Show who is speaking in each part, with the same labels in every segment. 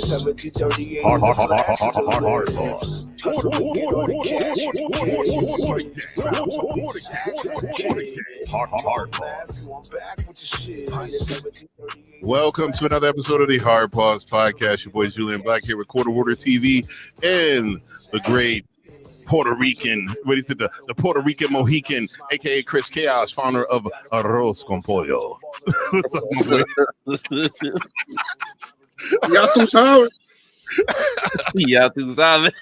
Speaker 1: 1738.
Speaker 2: Welcome to another episode of the Hard Pause Podcast. Your boy Julian Black here with Quarter Water TV and the great Puerto Rican, what is it? The Puerto Rican Mohican, aka Chris Chaos, founder of Arroz con Pollo. What's up, my boy?
Speaker 3: Ya tú sabes.
Speaker 4: Ya tú sabes.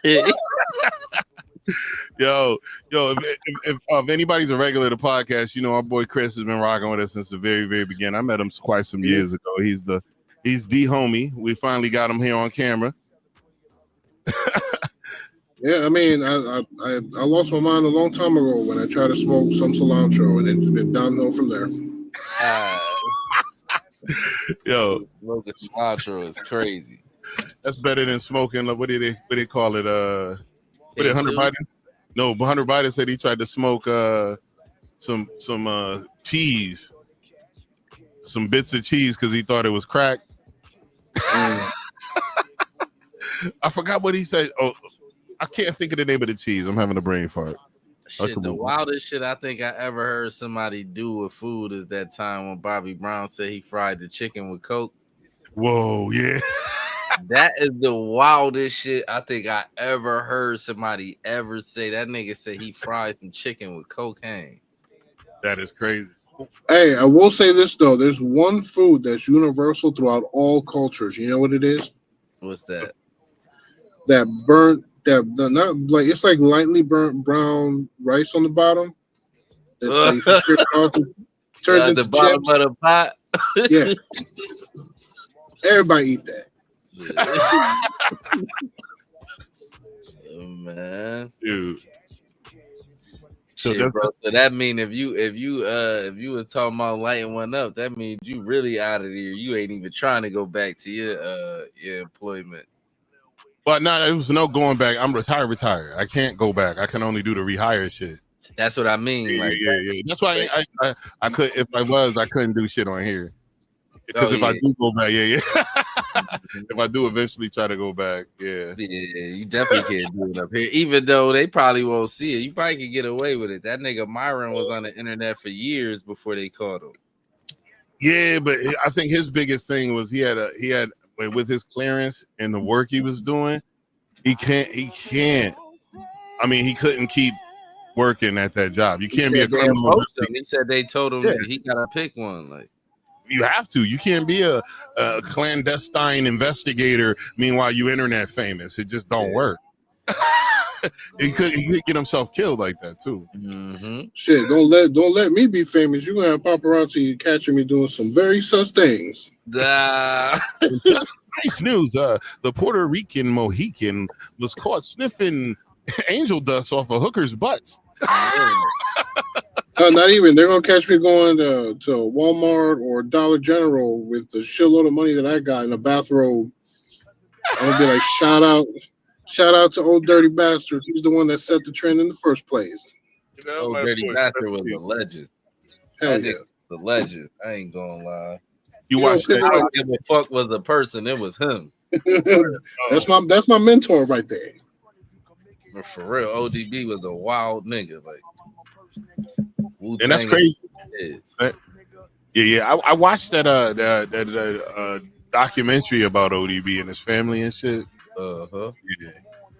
Speaker 2: Yo, if anybody's a regular to the podcast, you know our boy Chris has been rocking with us since the very, very beginning. I met him quite some years ago. He's the homie. We finally got him here on camera.
Speaker 3: Yeah, I mean, I lost my mind a long time ago when I tried to smoke some cilantro, and it's been downhill from there.
Speaker 2: Yo,
Speaker 4: Smoking cilantro is crazy.
Speaker 2: that's better than smoking. What do they call it? What did Hunter Biden? No, but Hunter Biden said he tried to smoke some cheese, some bits of cheese because he thought it was crack. I forgot what he said. Oh, I can't think of the name of the cheese. I'm having a brain fart.
Speaker 4: Shit, the wildest shit I think I ever heard somebody do with food is that time when Bobby Brown said he fried the chicken with Coke.
Speaker 2: Whoa, yeah.
Speaker 4: That is the wildest shit I think I ever heard somebody ever say. That nigga said he fried some chicken with cocaine.
Speaker 2: That is crazy.
Speaker 3: Hey, I will say this though: there's one food that's universal throughout all cultures. You know what it is?
Speaker 4: What's that?
Speaker 3: That burnt, not like it's like lightly burnt brown rice on the bottom. That turns into
Speaker 4: the bottom
Speaker 3: chips.
Speaker 4: of the pot.
Speaker 3: Yeah, everybody eat that.
Speaker 4: Oh, man,
Speaker 2: Dude.
Speaker 4: shit, bro. So that mean if you were talking about lighting one up, that means you really out of here. You ain't even trying to go back to your employment.
Speaker 2: But no, there was no going back. I'm retired. I can't go back. I can only do the rehire shit.
Speaker 4: That's what I mean.
Speaker 2: Yeah. That's why I could. If I was, I couldn't do shit on here. Because I do go back, if I do eventually try to go back, yeah,
Speaker 4: you definitely can't do it up here. Even though they probably won't see it, you probably can get away with it. That nigga Myron was on the internet for years before they caught him.
Speaker 2: Yeah, but I think his biggest thing was he had with his clearance and the work he was doing, he can't. I mean, he couldn't keep working at that job. You can't be a criminal.
Speaker 4: He said they told him he gotta pick one. Like,
Speaker 2: you have to. You can't be a clandestine investigator. Meanwhile, you internet famous. It just don't work. He could get himself killed like that too.
Speaker 4: Mm-hmm.
Speaker 3: Shit, don't let me be famous. You're gonna have paparazzi catching me doing some very sus things.
Speaker 2: Nice news. The Puerto Rican Mohican was caught sniffing angel dust off a hooker's butts.
Speaker 3: Not even. They're gonna catch me going to Walmart or Dollar General with the shitload of money that I got in a bathrobe. I'm gonna be like, shout out to old dirty bastard. He's the one that set the trend in the first place.
Speaker 2: You know,
Speaker 4: dirty bastard was a legend.
Speaker 3: Hell yeah,
Speaker 4: the legend. I ain't gonna lie.
Speaker 2: You watched that?
Speaker 4: I don't give a fuck was a person. It was him.
Speaker 3: That's my mentor right there.
Speaker 4: But for real, ODB was a wild nigga. Like, Wu-Tang,
Speaker 2: and that's crazy. Yeah. I watched that documentary about ODB and his family and shit.
Speaker 4: Uh-huh.
Speaker 2: Yeah.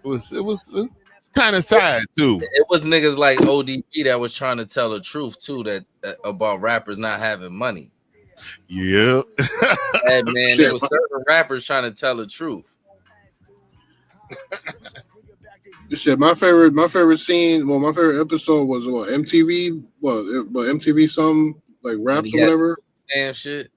Speaker 2: It was kind of sad too.
Speaker 4: It was niggas like ODB that was trying to tell the truth too, that about rappers not having money.
Speaker 2: Yeah.
Speaker 4: And man, there was certain rappers trying to tell the truth.
Speaker 3: Shit, my favorite scene, my favorite episode was MTV, MTV some like raps or whatever.
Speaker 4: Damn shit.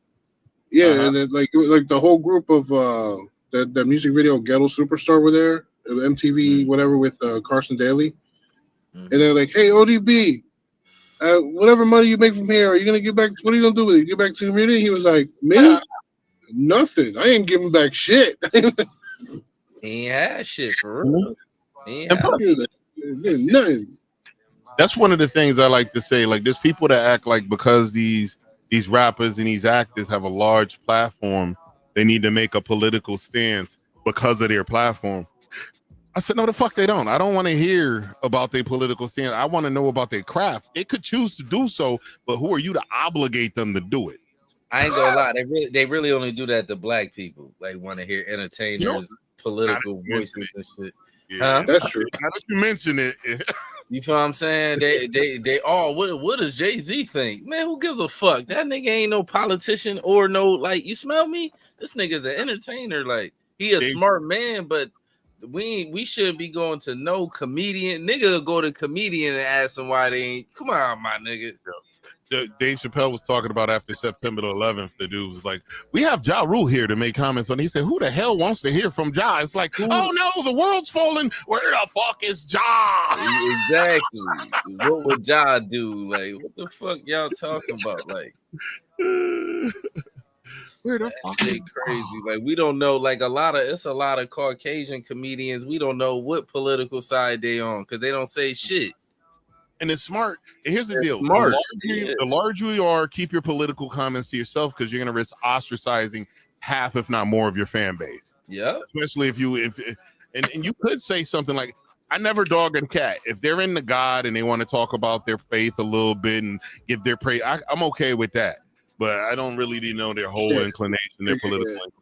Speaker 3: Yeah, and then like the whole group of the music video Ghetto Superstar were there, MTV whatever with Carson Daly, and they're like, "Hey ODB, whatever money you make from here, are you gonna give back? What are you gonna do with it? Give back to the community?" He was like, "Me, nothing. I ain't giving back shit."
Speaker 4: He ain't had shit for real.
Speaker 3: Nothing.
Speaker 2: That's one of the things I like to say. Like, there's people that act like because these rappers and these actors have a large platform, they need to make a political stance. because of their platform. I said, no, the fuck they don't. I don't want to hear about their political stance. I want to know about their craft. They could choose to do so, but who are you to obligate them to do it?
Speaker 4: I ain't gonna lie, they really only do that to black people. Like want to hear entertainers, political voices and shit.
Speaker 2: Yeah,
Speaker 4: huh?
Speaker 3: That's true.
Speaker 2: Now that you mention it,
Speaker 4: You feel what I'm saying? They all what does Jay-Z think? Man, who gives a fuck? That nigga ain't no politician or no like you smell me? This nigga's an entertainer. Like he a smart man, but we should be going to no comedian. Nigga will go to comedian and ask them why they ain't. Come on, my nigga.
Speaker 2: Dave Chappelle was talking about after September the 11th. The dude was like, "We have Ja Rule here to make comments on." He said, "Who the hell wants to hear from Ja?" It's like, "Oh no, the world's falling. Where the fuck is Ja?"
Speaker 4: Exactly. What would Ja do? Like, what the fuck y'all talking about? Like,
Speaker 2: where the fuck is
Speaker 4: crazy? Like, we don't know. Like, it's a lot of Caucasian comedians. We don't know what political side they on because they don't say shit.
Speaker 2: And it's smart. And here's the deal:
Speaker 4: smart.
Speaker 2: The larger you are, keep your political comments to yourself because you're going to risk ostracizing half, if not more, of your fan base.
Speaker 4: Yeah.
Speaker 2: Especially if you could say something like, "I never dog a cat." If they're into God and they want to talk about their faith a little bit and give their praise, I'm okay with that. But I don't really know their whole inclination, their political inclinations.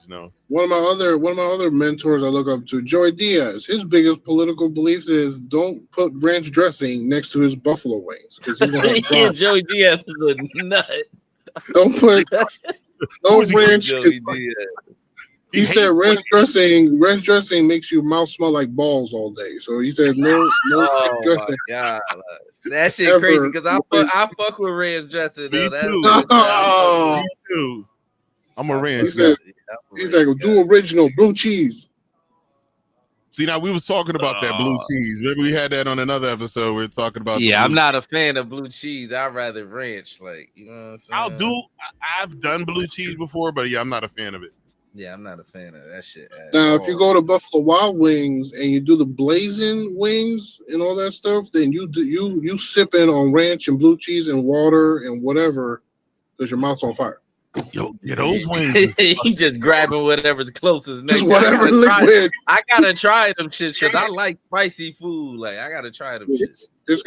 Speaker 2: No.
Speaker 3: One of my other mentors I look up to, Joey Diaz. His biggest political beliefs is don't put ranch dressing next to his buffalo wings.
Speaker 4: Yeah, Joey Diaz is a nut.
Speaker 3: Don't put no ranch. He said ranch dressing makes your mouth smell like balls all day. So he said no dressing.
Speaker 4: My God. That shit ever. Crazy because I fuck with ranch dressing though.
Speaker 2: Me too. I'm a ranch guy.
Speaker 3: He's like, do original blue cheese.
Speaker 2: See, now we was talking about that blue cheese. Remember we had that on another episode. We were talking about.
Speaker 4: Yeah, I'm not a fan of blue cheese. I'd rather ranch. Like, you know what I'm saying?
Speaker 2: I've done blue cheese before, but yeah, I'm not a fan of it.
Speaker 4: Yeah, I'm not a fan of that shit.
Speaker 3: Now, if you go to Buffalo Wild Wings and you do the blazing wings and all that stuff, then you sipping on ranch and blue cheese and water and whatever, because your mouth's on fire.
Speaker 2: Yo, yeah, those wings.
Speaker 4: You just grabbing whatever's closest next.
Speaker 3: Whatever liquid.
Speaker 4: I gotta try them shits because I like spicy food. Like I gotta try them shits.
Speaker 3: It's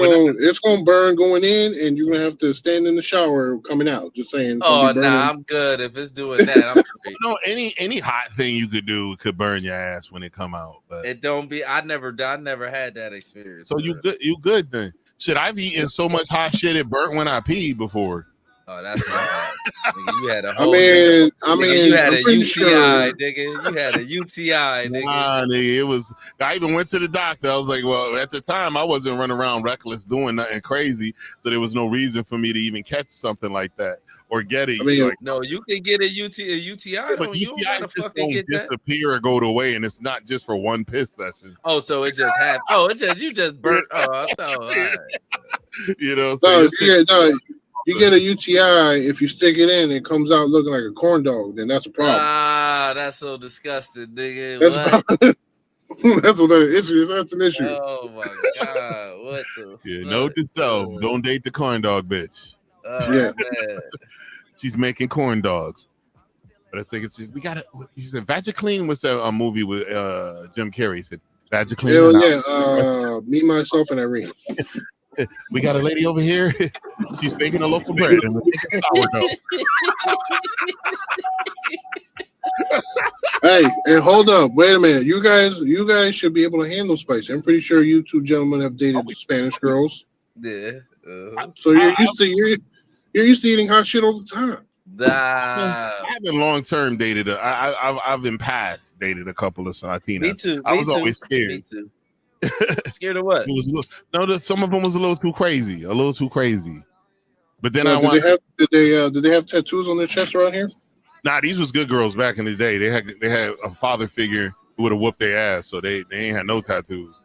Speaker 3: gonna burn going in, and you're gonna have to stand in the shower coming out. Just saying.
Speaker 4: Oh nah, I'm good if it's doing that. I'm straight.
Speaker 2: No, any hot thing you could do could burn your ass when it come out. But
Speaker 4: it don't be. I never had that experience.
Speaker 2: So you good then? Shit, I've eaten so much hot shit it burnt when I peed before.
Speaker 4: Oh, that's not. You had a whole.
Speaker 3: I mean,
Speaker 4: you had a UTI, nigga. You had a UTI, nigga.
Speaker 2: Nah, nigga. It was. I even went to the doctor. I was like, well, at the time, I wasn't running around reckless doing nothing crazy, so there was no reason for me to even catch something like that or get it.
Speaker 3: I mean,
Speaker 4: no, you can get a UTI.
Speaker 2: But UTIs just don't disappear or go away, and it's not just for one piss session.
Speaker 4: Oh, so it just happened. Oh, you just burnt. Oh, all right.
Speaker 2: You know. So
Speaker 3: you get a UTI if you stick it in, it comes out looking like a corn dog. Then that's a problem.
Speaker 4: Ah, that's so disgusting, nigga.
Speaker 3: That's what that is. That's an issue.
Speaker 4: Oh my god, what the?
Speaker 2: Yeah, note to self: don't date the corn dog bitch.
Speaker 3: Yeah,
Speaker 4: man.
Speaker 2: She's making corn dogs. But I think we got it. He said Vagiclean was a movie with Jim Carrey. He said Vagiclean.
Speaker 3: Yeah, Me, Myself, and Irene.
Speaker 2: We got a lady over here. She's baking a loaf of bread and we're making sourdough.
Speaker 3: Hey, hold up. Wait a minute. You guys should be able to handle spice. I'm pretty sure you two gentlemen have dated Spanish girls.
Speaker 4: Yeah.
Speaker 3: So you're used to eating hot shit all the time.
Speaker 2: I haven't long term dated. I've in past dated a couple of Latinas.
Speaker 4: Me too.
Speaker 2: I was always scared.
Speaker 4: Me too. Scared of what?
Speaker 2: Some of them was a little too crazy. But then
Speaker 3: did they have tattoos on their chest around here?
Speaker 2: Nah, these was good girls back in the day. They had a father figure who would have whooped their ass, so they ain't had no tattoos.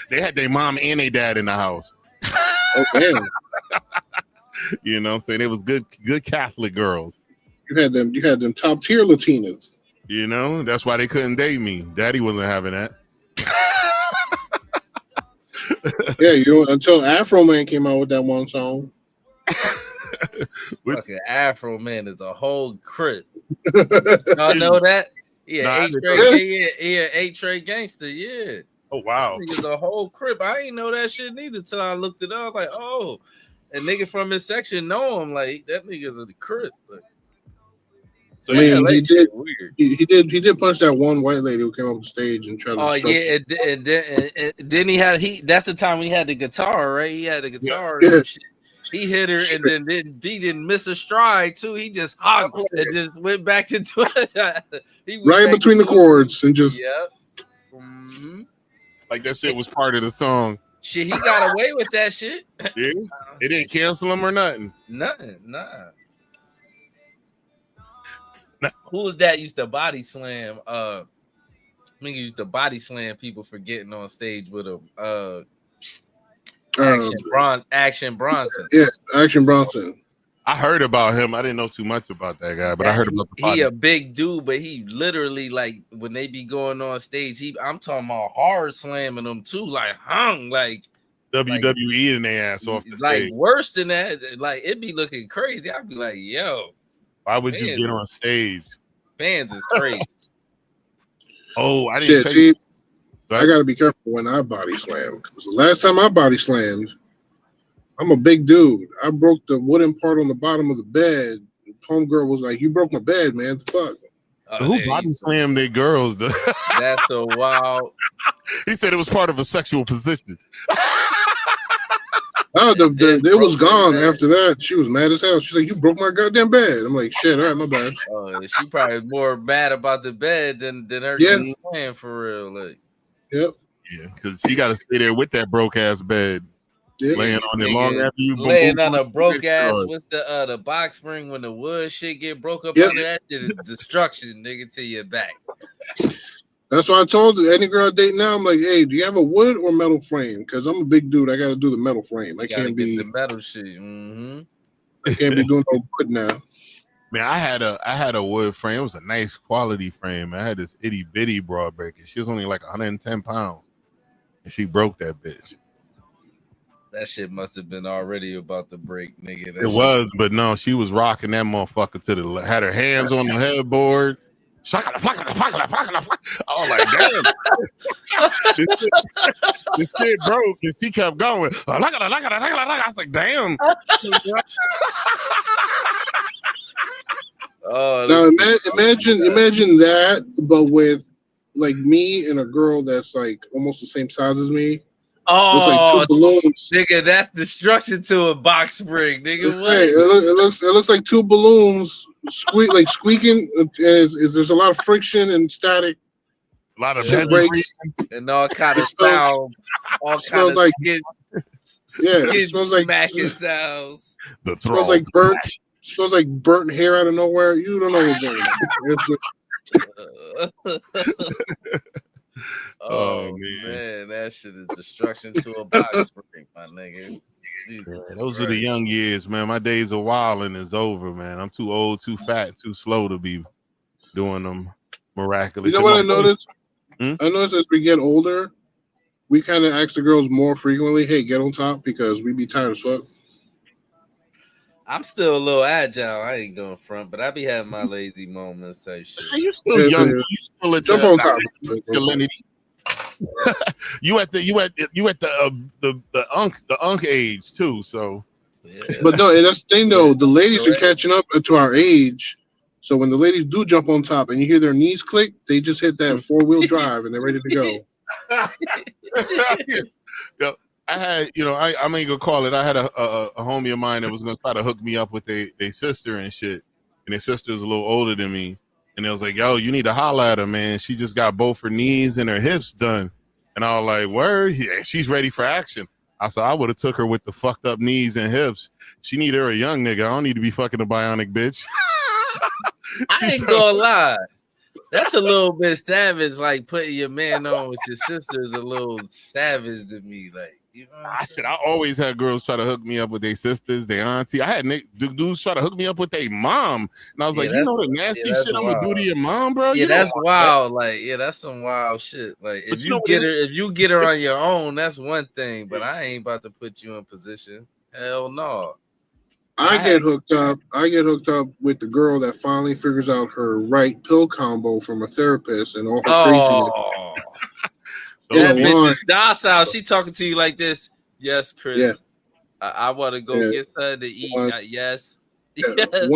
Speaker 2: They had their mom and their dad in the house.
Speaker 3: Oh damn.
Speaker 2: You know what I'm saying? It was good Catholic girls.
Speaker 3: You had them top tier Latinas.
Speaker 2: You know, that's why they couldn't date me. Daddy wasn't having that.
Speaker 3: Yeah, until Afro Man came out with that one song.
Speaker 4: Fucking Afro Man is a whole crit. Y'all know that? Yeah,
Speaker 2: Nah, I
Speaker 4: eight
Speaker 2: didn't
Speaker 4: tray,
Speaker 2: know that.
Speaker 4: yeah, 8 Tray gangster, yeah.
Speaker 2: Oh wow.
Speaker 4: Niggas a whole crip. I ain't know that shit neither till I looked it up. Like, oh, a nigga from his section know him. Like that nigga's a crip. But
Speaker 2: So
Speaker 3: I mean,
Speaker 4: LA
Speaker 3: he
Speaker 4: shit
Speaker 3: did.
Speaker 4: weird.
Speaker 3: He did punch that one white lady who came up the stage and tried to
Speaker 4: Oh
Speaker 3: disrupt.
Speaker 4: yeah, and then he had that's the time when he had the guitar, right? He had the guitar or
Speaker 3: Yeah.
Speaker 4: some shit. He hit her and then he didn't miss a stride too. He just hogged and just went back to he went
Speaker 3: Right in
Speaker 4: back
Speaker 3: between the
Speaker 4: to
Speaker 3: chords and just.
Speaker 4: Yep. Mm-hmm.
Speaker 2: like that shit was part of the song.
Speaker 4: Shit, he got away with that shit.
Speaker 2: Yeah, they didn't cancel him or nothing.
Speaker 4: Nothing, nah.
Speaker 2: Nah.
Speaker 4: Who was that used to body slam? Niggas used to body slam people for getting on stage with him. Action Bronson.
Speaker 3: Yeah, Action Bronson.
Speaker 2: I heard about him. I didn't know too much about that guy, but I heard about the
Speaker 4: He
Speaker 2: body.
Speaker 4: a big dude, but he literally like when they be going on stage, I'm talking about hard slamming them too, like hung, like
Speaker 2: WWE and their ass off the
Speaker 4: like
Speaker 2: stage.
Speaker 4: worse than that. Like it be looking crazy. I'd be like, yo,
Speaker 2: Why would you get on stage?
Speaker 4: Fans is crazy.
Speaker 2: Oh, I didn't
Speaker 3: Shit,
Speaker 2: say.
Speaker 3: see, I gotta be careful when I body slam because the last time I body slammed, I'm a big dude. I broke the wooden part on the bottom of the bed. Homegirl was like, "You broke my bed, man. What the fuck?"
Speaker 2: Who body slammed their girls?
Speaker 4: That's a wild.
Speaker 2: He said it was part of a sexual position.
Speaker 3: Oh, it was gone after that. She was mad as hell. She's like, "You broke my goddamn bed." I'm like, "Shit, all right, my bad."
Speaker 4: Oh, she probably more mad about the bed than her slam for real. Like,
Speaker 3: yep.
Speaker 2: Yeah, because she got to stay there with that broke ass bed, laying on it long after you
Speaker 4: laying on a broke ass with the box spring when the wood shit get broke up under that shit is destruction, nigga, to your back.
Speaker 3: That's why I told any girl I date now, I'm like, "Hey, do you have a wood or metal frame? Because I'm a big dude. I got to do the metal frame. I can't be
Speaker 4: the metal shit. Mm-hmm.
Speaker 3: I can't be doing no wood now."
Speaker 2: Man, I had a wood frame. It was a nice quality frame. I had this itty bitty broad breaker. She was only like 110 pounds, and she broke that bitch.
Speaker 4: That shit must have been already about to break, nigga.
Speaker 2: It was, but no, she was rocking that motherfucker to the. Had her hands on the headboard. I was like, damn. this shit broke, and she kept going. I was like, damn.
Speaker 3: Oh, now imagine that, but with like me and a girl that's like almost the same size as me.
Speaker 4: Oh,
Speaker 3: looks like 2 balloons.
Speaker 4: Nigga, that's destruction to a box spring, nigga. What?
Speaker 3: Hey, it looks like 2 balloons squeaking. There's a lot of friction and static.
Speaker 2: A lot of
Speaker 3: shit breaks
Speaker 4: and all kind of sounds. All kind of
Speaker 3: like
Speaker 4: skin.
Speaker 3: It smells like
Speaker 4: smacking sounds.
Speaker 2: The
Speaker 3: smells like burnt. Smells like burnt hair out of nowhere. You don't know what's going on.
Speaker 4: Oh man, that shit is destruction to a box spring, my nigga.
Speaker 2: Those are the young years, man. My days of wilding is over, man. I'm too old, too fat, too slow to be doing them miraculous.
Speaker 3: You know what I noticed? I noticed as we get older, we kind of ask the girls more frequently, "Hey, get on top," because we be tired as fuck.
Speaker 4: I'm still a little agile. I ain't going front, but I be having my lazy moments. Say shit.
Speaker 2: Are you still young? You still at
Speaker 3: jump on top.
Speaker 2: You at the unk age too. So,
Speaker 4: yeah.
Speaker 3: But no, that's the thing though. The ladies are catching up to our age. So when the ladies do jump on top and you hear their knees click, they just hit that 4-wheel drive and they're ready to go.
Speaker 2: Yep. I had, I'm ain't gonna call it. I had a homie of mine that was gonna try to hook me up with their sister and shit, and their sister's a little older than me, and they was like, "Yo, you need to holler at her, man. She just got both her knees and her hips done." And I was like, "Word? Yeah, she's ready for action." I said, "I would have took her with the fucked up knees and hips. She need her a young nigga. I don't need to be fucking a bionic bitch."
Speaker 4: I ain't gonna lie. That's a little bit savage. Like putting your man on with your sister is a little savage to me. Like, you know
Speaker 2: I said I always had girls try to hook me up with their sisters, their auntie. I had dudes try to hook me up with their mom, and I was like, you know the nasty shit I'm gonna do to your mom, bro.
Speaker 4: Yeah, that's wild. Like, yeah, that's some wild shit. Like, if you get her on your own, that's one thing. But I ain't about to put you in position. Hell no.
Speaker 3: I get hooked up with the girl that finally figures out her right pill combo from a therapist and all her craziness.
Speaker 4: That bitch is docile. She talking to you like this. Yes, Chris.
Speaker 3: Yeah.
Speaker 4: I want to go get something to eat. Yes.
Speaker 3: Yes.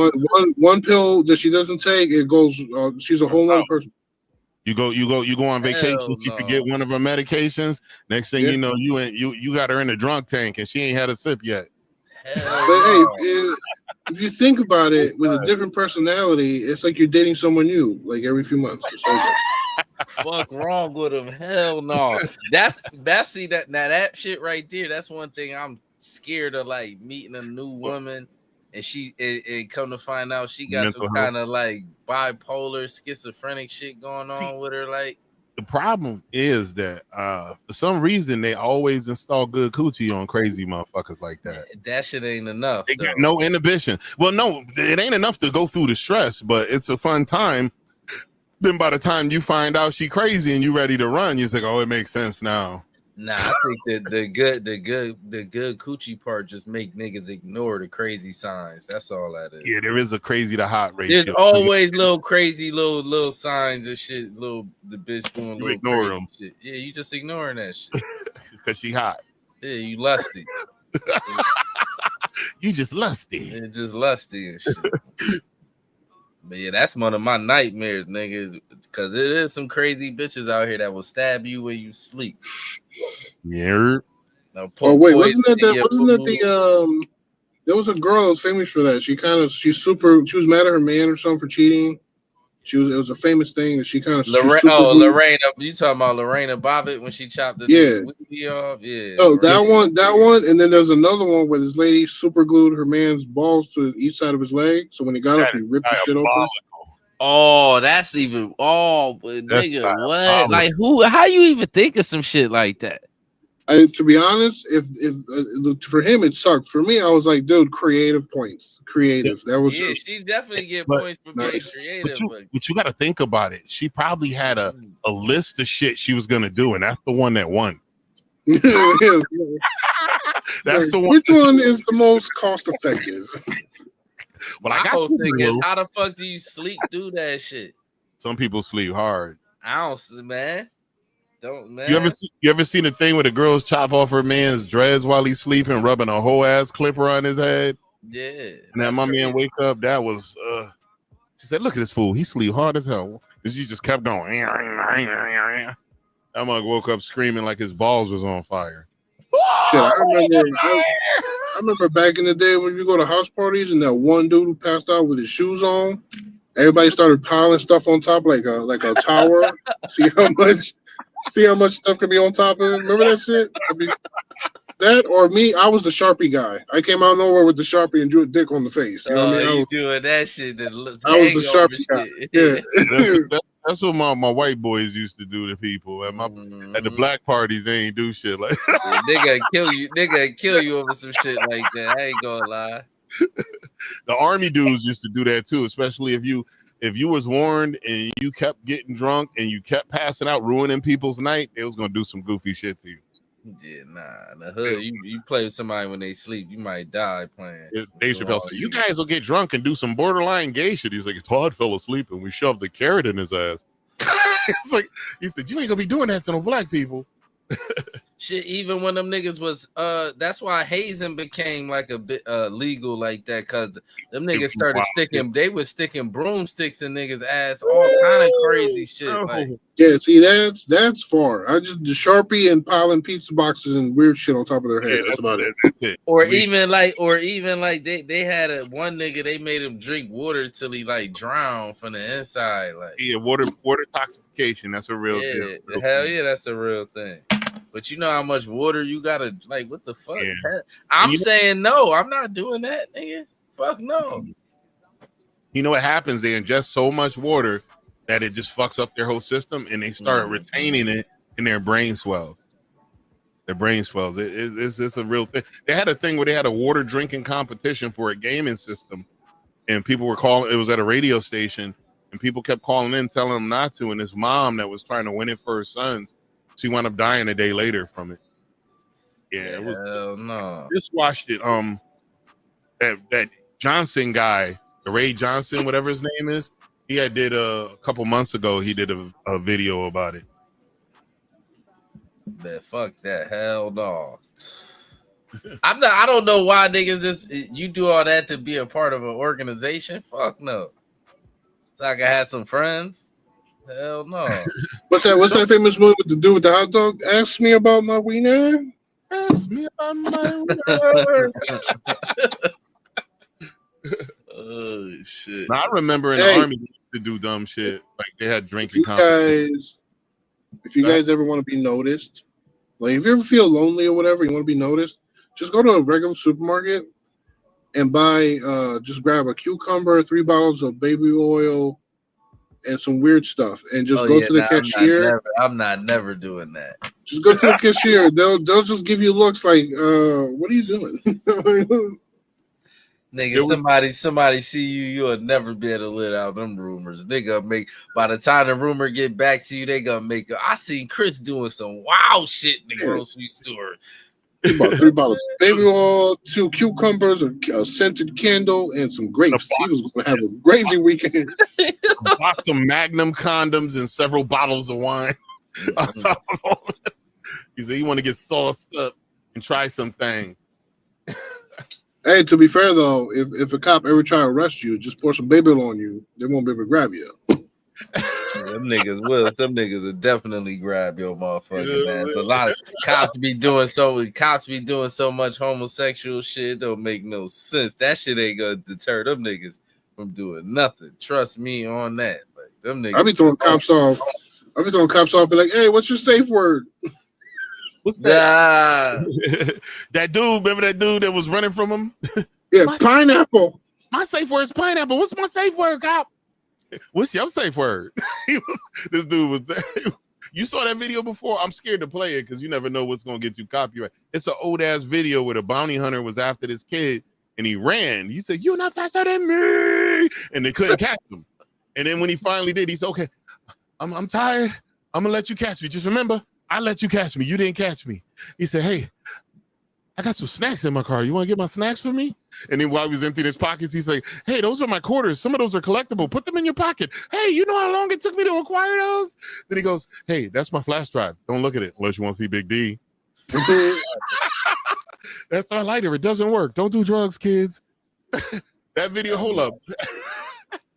Speaker 3: One pill that she doesn't take, it goes. She's a whole other person.
Speaker 2: You go on vacation. She forget one of her medications. Next thing you know, you got her in a drunk tank and she ain't had a sip yet.
Speaker 3: But hey, if you think about it, with a different personality, it's like you're dating someone new, like every few months.
Speaker 4: Fuck wrong with him? Hell no. That's see that shit right there. That's one thing I'm scared of, like meeting a new woman and she come to find out she got some kind of like bipolar, schizophrenic shit going on with her. Like
Speaker 2: the problem is that for some reason they always install good coochie on crazy motherfuckers like that.
Speaker 4: That shit ain't enough.
Speaker 2: They got no inhibition. Well, no, it ain't enough to go through the stress, but it's a fun time. Then by the time you find out she crazy and you ready to run, you're like, oh, it makes sense now.
Speaker 4: Nah, I think that the good coochie part just make niggas ignore the crazy signs. That's all that is.
Speaker 2: Yeah, there is a crazy to hot ratio.
Speaker 4: There's always little crazy little signs and shit. The bitch doing
Speaker 2: you
Speaker 4: little
Speaker 2: ignore them.
Speaker 4: Shit. Yeah, you just ignoring that shit
Speaker 2: because she hot.
Speaker 4: Yeah, you lusty.
Speaker 2: You just lusty.
Speaker 4: You're just lusty and shit. But yeah, that's one of my nightmares, nigga. Because there is some crazy bitches out here that will stab you when you sleep.
Speaker 2: Yeah.
Speaker 3: There was a girl that was famous for that. She was mad at her man or something for cheating. It was a famous thing that she kind of
Speaker 4: Lorena. You talking about Lorena Bobbitt when she chopped the weed off? Yeah.
Speaker 3: Oh, that one, and then there's another one where this lady super glued her man's balls to each side of his leg. So when he got up, he ripped the shit open.
Speaker 4: Oh, that's even nigga, what? Like who? How you even think of some shit like that?
Speaker 3: To be honest, if for him it sucked. For me, I was like, dude, creative points. Creative. That was
Speaker 4: she definitely get points for being creative.
Speaker 2: But you got to think about it. She probably had a list of shit she was gonna do, and that's the one that won.
Speaker 3: That's the one. Which one is the most cost effective?
Speaker 4: Well, I got thing is, how the fuck do you sleep through that shit?
Speaker 2: Some people sleep hard.
Speaker 4: I don't, man. Don't, man.
Speaker 2: You ever seen a thing where the girls chop off her man's dreads while he's sleeping, rubbing a whole ass clipper on his head?
Speaker 4: Yeah.
Speaker 2: And then my man wake up. That was she said, "Look at this fool. He sleep hard as hell." And she just kept going. That mug woke up screaming like his balls was on fire.
Speaker 3: Shit, I remember back in the day when you go to house parties and that one dude who passed out with his shoes on, everybody started piling stuff on top like a tower. See how much stuff could be on top of it. Remember that shit? That or me, I was the Sharpie guy. I came out of nowhere with the Sharpie and drew a dick on the face. You know what I mean?
Speaker 4: Doing that shit.
Speaker 3: I was the Sharpie guy.
Speaker 2: Yeah. That's what my white boys used to do to people. At the black parties, they ain't do shit like that.
Speaker 4: Nigga kill you over some shit like that. I ain't gonna lie.
Speaker 2: The army dudes used to do that too, especially if you was warned and you kept getting drunk and you kept passing out, ruining people's night, they was gonna do some goofy shit to you.
Speaker 4: Yeah, nah. The hood, you play with somebody when they sleep, you might die playing.
Speaker 2: Dave Chappelle said, "You guys will get drunk and do some borderline gay shit." He's like, "Todd fell asleep and we shoved the carrot in his ass." It's like he said, "You ain't gonna be doing that to no black people."
Speaker 4: Shit, even when them niggas was that's why hazing became like a bit legal like that, cause them niggas started sticking broomsticks in niggas' ass, all kind of crazy shit. Like,
Speaker 3: yeah, see that's far. I just the Sharpie and piling pizza boxes and weird shit on top of their head. That's about it.
Speaker 2: That's it.
Speaker 4: Or even like they had one nigga, they made him drink water till he like drowned from the inside. Like,
Speaker 2: yeah, water toxification. That's a real deal.
Speaker 4: Hell yeah, that's a real thing. But you know how much water you gotta, like, what the fuck?
Speaker 2: Yeah.
Speaker 4: I'm saying no, I'm not doing that, nigga. Fuck no.
Speaker 2: You know what happens? They ingest so much water that it just fucks up their whole system, and they start retaining it in their brain swells. Their brain swells. It's a real thing. They had a thing where they had a water drinking competition for a gaming system, and people were calling. It was at a radio station, and people kept calling in, telling them not to. And this mom that was trying to win it for her sons, she wound up dying a day later from it. Yeah, it was.
Speaker 4: Hell no.
Speaker 2: Just watched it. that Johnson guy, the Ray Johnson, whatever his name is, he had did a couple months ago. He did a video about it.
Speaker 4: Man, fuck that. Hell no. I don't know why niggas just you do all that to be a part of an organization. Fuck no. So I can have some friends. Hell no.
Speaker 3: What's that famous movie with the dude with the hot dog? Ask me about my wiener.
Speaker 2: Ask me about my wiener.
Speaker 4: Oh shit.
Speaker 2: Now, I remember in the army to do dumb shit. Like they had drinking competitions.
Speaker 3: If you guys ever want to be noticed, like if you ever feel lonely or whatever, you want to be noticed, just go to a regular supermarket and buy just grab a cucumber, 3 bottles of baby oil, and some weird stuff, and just go to the cashier.
Speaker 4: I'm not never doing that.
Speaker 3: Just go to the cashier. They'll just give you looks like, what are you doing?
Speaker 4: Nigga, somebody see you'll never be able to let out them rumors. They gonna make by the time the rumor get back to you, they gonna make I seen Chris doing some wild shit in the grocery store.
Speaker 3: He bought 3 bottles of baby oil, 2 cucumbers, a scented candle, and some grapes. He was gonna have a crazy weekend.
Speaker 2: Bought some Magnum condoms and several bottles of wine. On top of all that. He said you want to get sauced up and try some things.
Speaker 3: Hey, to be fair though, if a cop ever try to arrest you, just pour some baby oil on you, they won't be able to grab you.
Speaker 4: Them niggas will definitely grab your motherfucking ass. A lot of cops be doing so much homosexual shit, it don't make no sense. That shit ain't gonna deter them niggas from doing nothing. Trust me on that. Like them niggas.
Speaker 3: I be throwing cops off. Be like, hey, what's your safe word?
Speaker 2: What's that? That dude, remember that dude that was running from him?
Speaker 3: Yeah, pineapple.
Speaker 2: My safe word is pineapple. What's my safe word, cop? What's your safe word? This dude was. You saw that video before? I'm scared to play it because you never know what's gonna get you copyright. It's an old ass video where the bounty hunter was after this kid and he ran. He said, "You're not faster than me," and they couldn't catch him. And then when he finally did, he said, "Okay, I'm tired. I'm gonna let you catch me. Just remember, I let you catch me. You didn't catch me." He said, "Hey, I got some snacks in my car. You want to get my snacks for me?" And then while he was emptying his pockets, he's like, "Hey, those are my quarters. Some of those are collectible. Put them in your pocket. Hey, you know how long it took me to acquire those?" Then he goes, "Hey, that's my flash drive. Don't look at it unless you want to see Big D." That's our lighter. It doesn't work. Don't do drugs, kids. That video, hold up.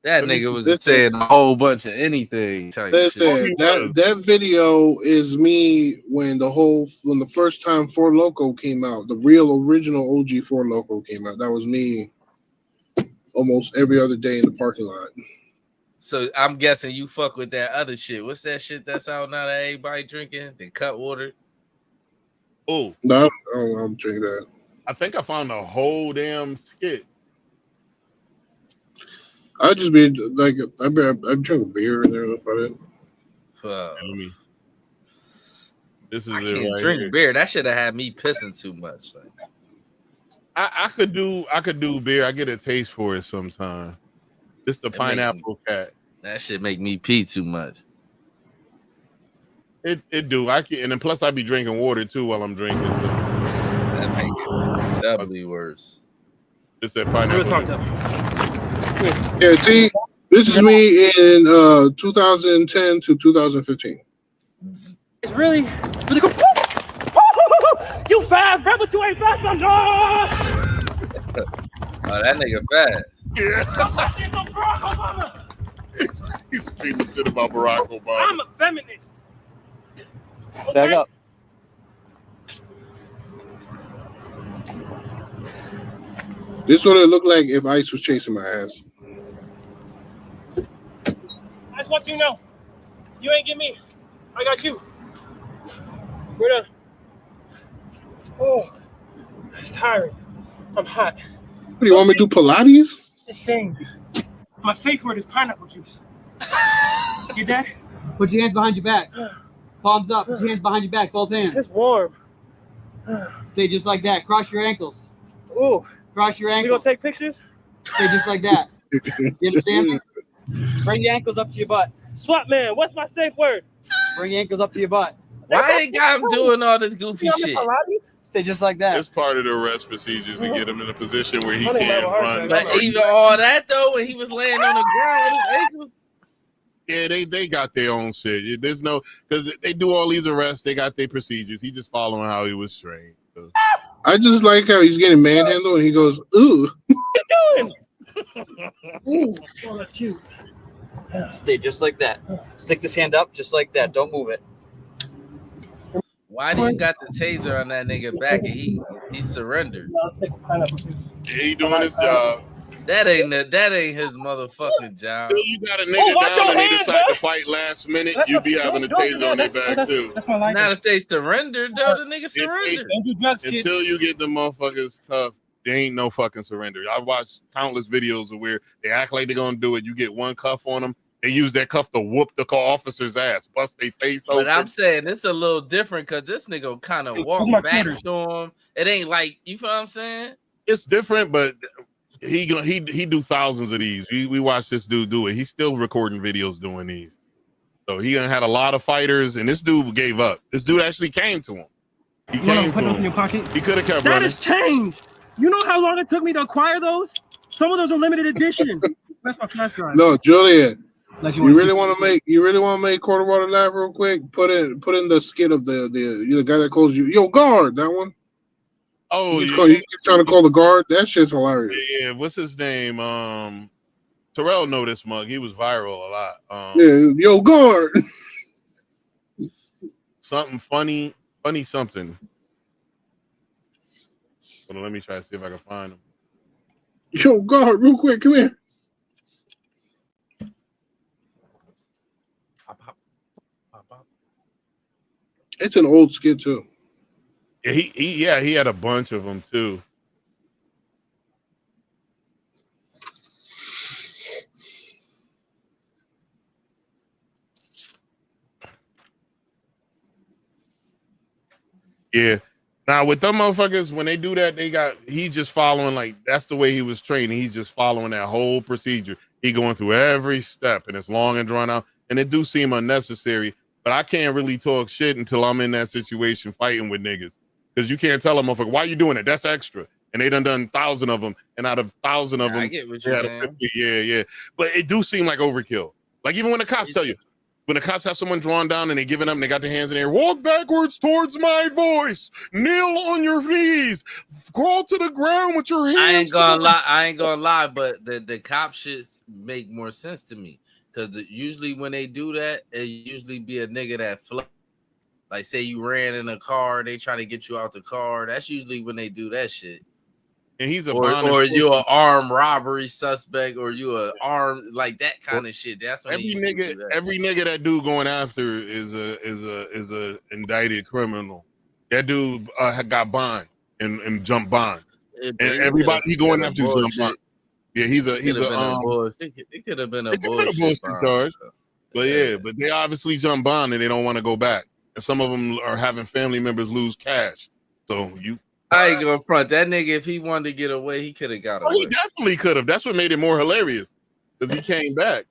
Speaker 4: That nigga was saying a whole bunch of anything.
Speaker 3: Listen, that video is me when the first time Four Loko came out, the real original OG Four Loko came out. That was me almost every other day in the parking lot. So
Speaker 4: I'm guessing you fuck with that other shit. What's that shit that's out now that everybody drinking? The Cutwater?
Speaker 2: Oh.
Speaker 3: No, I'm drinking that.
Speaker 2: I think I found the whole damn skit.
Speaker 3: I just be like, I drink a beer and there about it.
Speaker 2: This is
Speaker 4: I
Speaker 2: it
Speaker 4: can't
Speaker 2: right
Speaker 4: drink
Speaker 2: here.
Speaker 4: beer. That should have had me pissing too much. Like,
Speaker 2: I could do beer. I get a taste for it sometimes. It's the pineapple cat.
Speaker 4: That shit make me pee too much.
Speaker 2: It do. I can, and then plus I be drinking water too while I'm drinking. So.
Speaker 4: That make it doubly worse.
Speaker 2: It's that pineapple.
Speaker 3: Yeah, see, this is me in 2010 to 2015.
Speaker 1: It's really good. You fast, bro, but you ain't fast enough.
Speaker 4: Oh, that nigga fast.
Speaker 2: Yeah. He's screaming shit about Barack Obama.
Speaker 1: I'm a feminist. Okay?
Speaker 5: Back up.
Speaker 3: This is what it looked like if Ice was chasing my ass.
Speaker 1: I just want you to know, you ain't get me. I got you. We're done. Oh, it's tiring. I'm hot.
Speaker 3: What do you want me to do, Pilates?
Speaker 1: It's stings. My safe word is pineapple juice. Get that?
Speaker 5: Put your hands behind your back. Palms up. Put your hands behind your back. Both hands.
Speaker 1: It's warm.
Speaker 5: Stay just like that. Cross your ankles.
Speaker 1: Ooh.
Speaker 5: Cross your
Speaker 1: We
Speaker 5: ankles.
Speaker 1: gonna take pictures?
Speaker 5: Stay just like that. You understand? Bring your ankles up to your butt.
Speaker 1: Swap man, what's my safe word?
Speaker 5: Bring your ankles up to your butt.
Speaker 4: Why ain't got him doing all this goofy shit?
Speaker 1: Pilates?
Speaker 5: Stay just like that.
Speaker 2: It's part of the arrest procedures to get him in a position where he can't run.
Speaker 4: But even all that though, when he was laying on the ground with his ankles.
Speaker 2: Yeah, they got their own shit. There's no, because they do all these arrests. They got their procedures. He just following how he was trained. So.
Speaker 3: I just like how he's getting manhandled and he goes, ooh.
Speaker 1: What are you doing? Ooh, oh, that's cute.
Speaker 5: Stay just like that. Stick this hand up just like that. Don't move it.
Speaker 4: Why do you got the taser on that nigga back and he surrendered?
Speaker 2: Yeah, he doing his job.
Speaker 4: That ain't his motherfucking job.
Speaker 2: So you got a nigga down and they decide to fight last minute, you be having a taser on their back too.
Speaker 4: Not if they surrendered, though. The nigga surrendered.
Speaker 2: Until you get the motherfuckers tough, there ain't no fucking surrender. I've watched countless videos of where they act like they're gonna do it. You get one cuff on them, they use that cuff to whoop the officer's ass, bust their face open.
Speaker 4: But I'm saying it's a little different because this nigga kind of walk back to him. It ain't like, you feel what I'm saying?
Speaker 2: It's different, but he do thousands of these. We watched this dude do it. He's still recording videos doing these. So he had a lot of fighters, and this dude gave up. This dude actually came to him. He came to him. In your pocket. He could have kept running.
Speaker 1: That has changed. You know how long it took me to acquire those? Some of those are limited edition. That's my flash drive.
Speaker 3: No, Julian. You really want to make Quarter Water laugh real quick? Put in the skit of the guy that calls you, yo, guard, that one.
Speaker 2: Oh,
Speaker 3: you keep trying to call the guard. That shit's hilarious.
Speaker 2: Yeah, what's his name? Terrell know this mug. He was viral a lot.
Speaker 3: Yeah, yo, guard.
Speaker 2: Something funny something. Hold on, let me try to see if I can find him.
Speaker 3: Yo, guard, real quick, come here. It's an old skit too.
Speaker 2: Yeah, he had a bunch of them too. Yeah. Now with them motherfuckers, when they do that, he's just following, like, that's the way he was trained. He's just following that whole procedure. He going through every step, and it's long and drawn out, and it do seem unnecessary. But I can't really talk shit until I'm in that situation fighting with niggas. Because you can't tell them, motherfucker, why you doing it? That's extra. And they done 1,000 of them. And out of 1,000 of them,
Speaker 4: I get what you're saying.
Speaker 2: 50. Yeah. But it do seem like overkill. Like, even when the cops tell you, when the cops have someone drawn down and they giving up and they got their hands in the air, walk backwards towards my voice, kneel on your knees, crawl to the ground with your hands.
Speaker 4: I ain't gonna lie, but the cop shits make more sense to me. Because usually when they do that, it usually be a nigga that like, say you ran in a car, they trying to get you out the car. That's usually when they do that shit.
Speaker 2: And he's
Speaker 4: or you an armed robbery suspect, or you a armed, like that kind of shit. That's when
Speaker 2: every nigga that dude going after is a indicted criminal. That dude got bond and jump bond, and everybody he going after jump bond. Yeah, it
Speaker 4: could have been a bullshit
Speaker 2: charge. But yeah, but they obviously jump bond and they don't want to go back. And some of them are having family members lose cash. So
Speaker 4: I ain't gonna front that nigga. If he wanted to get away, he could have got away.
Speaker 2: He definitely could have. That's what made it more hilarious, because he came back.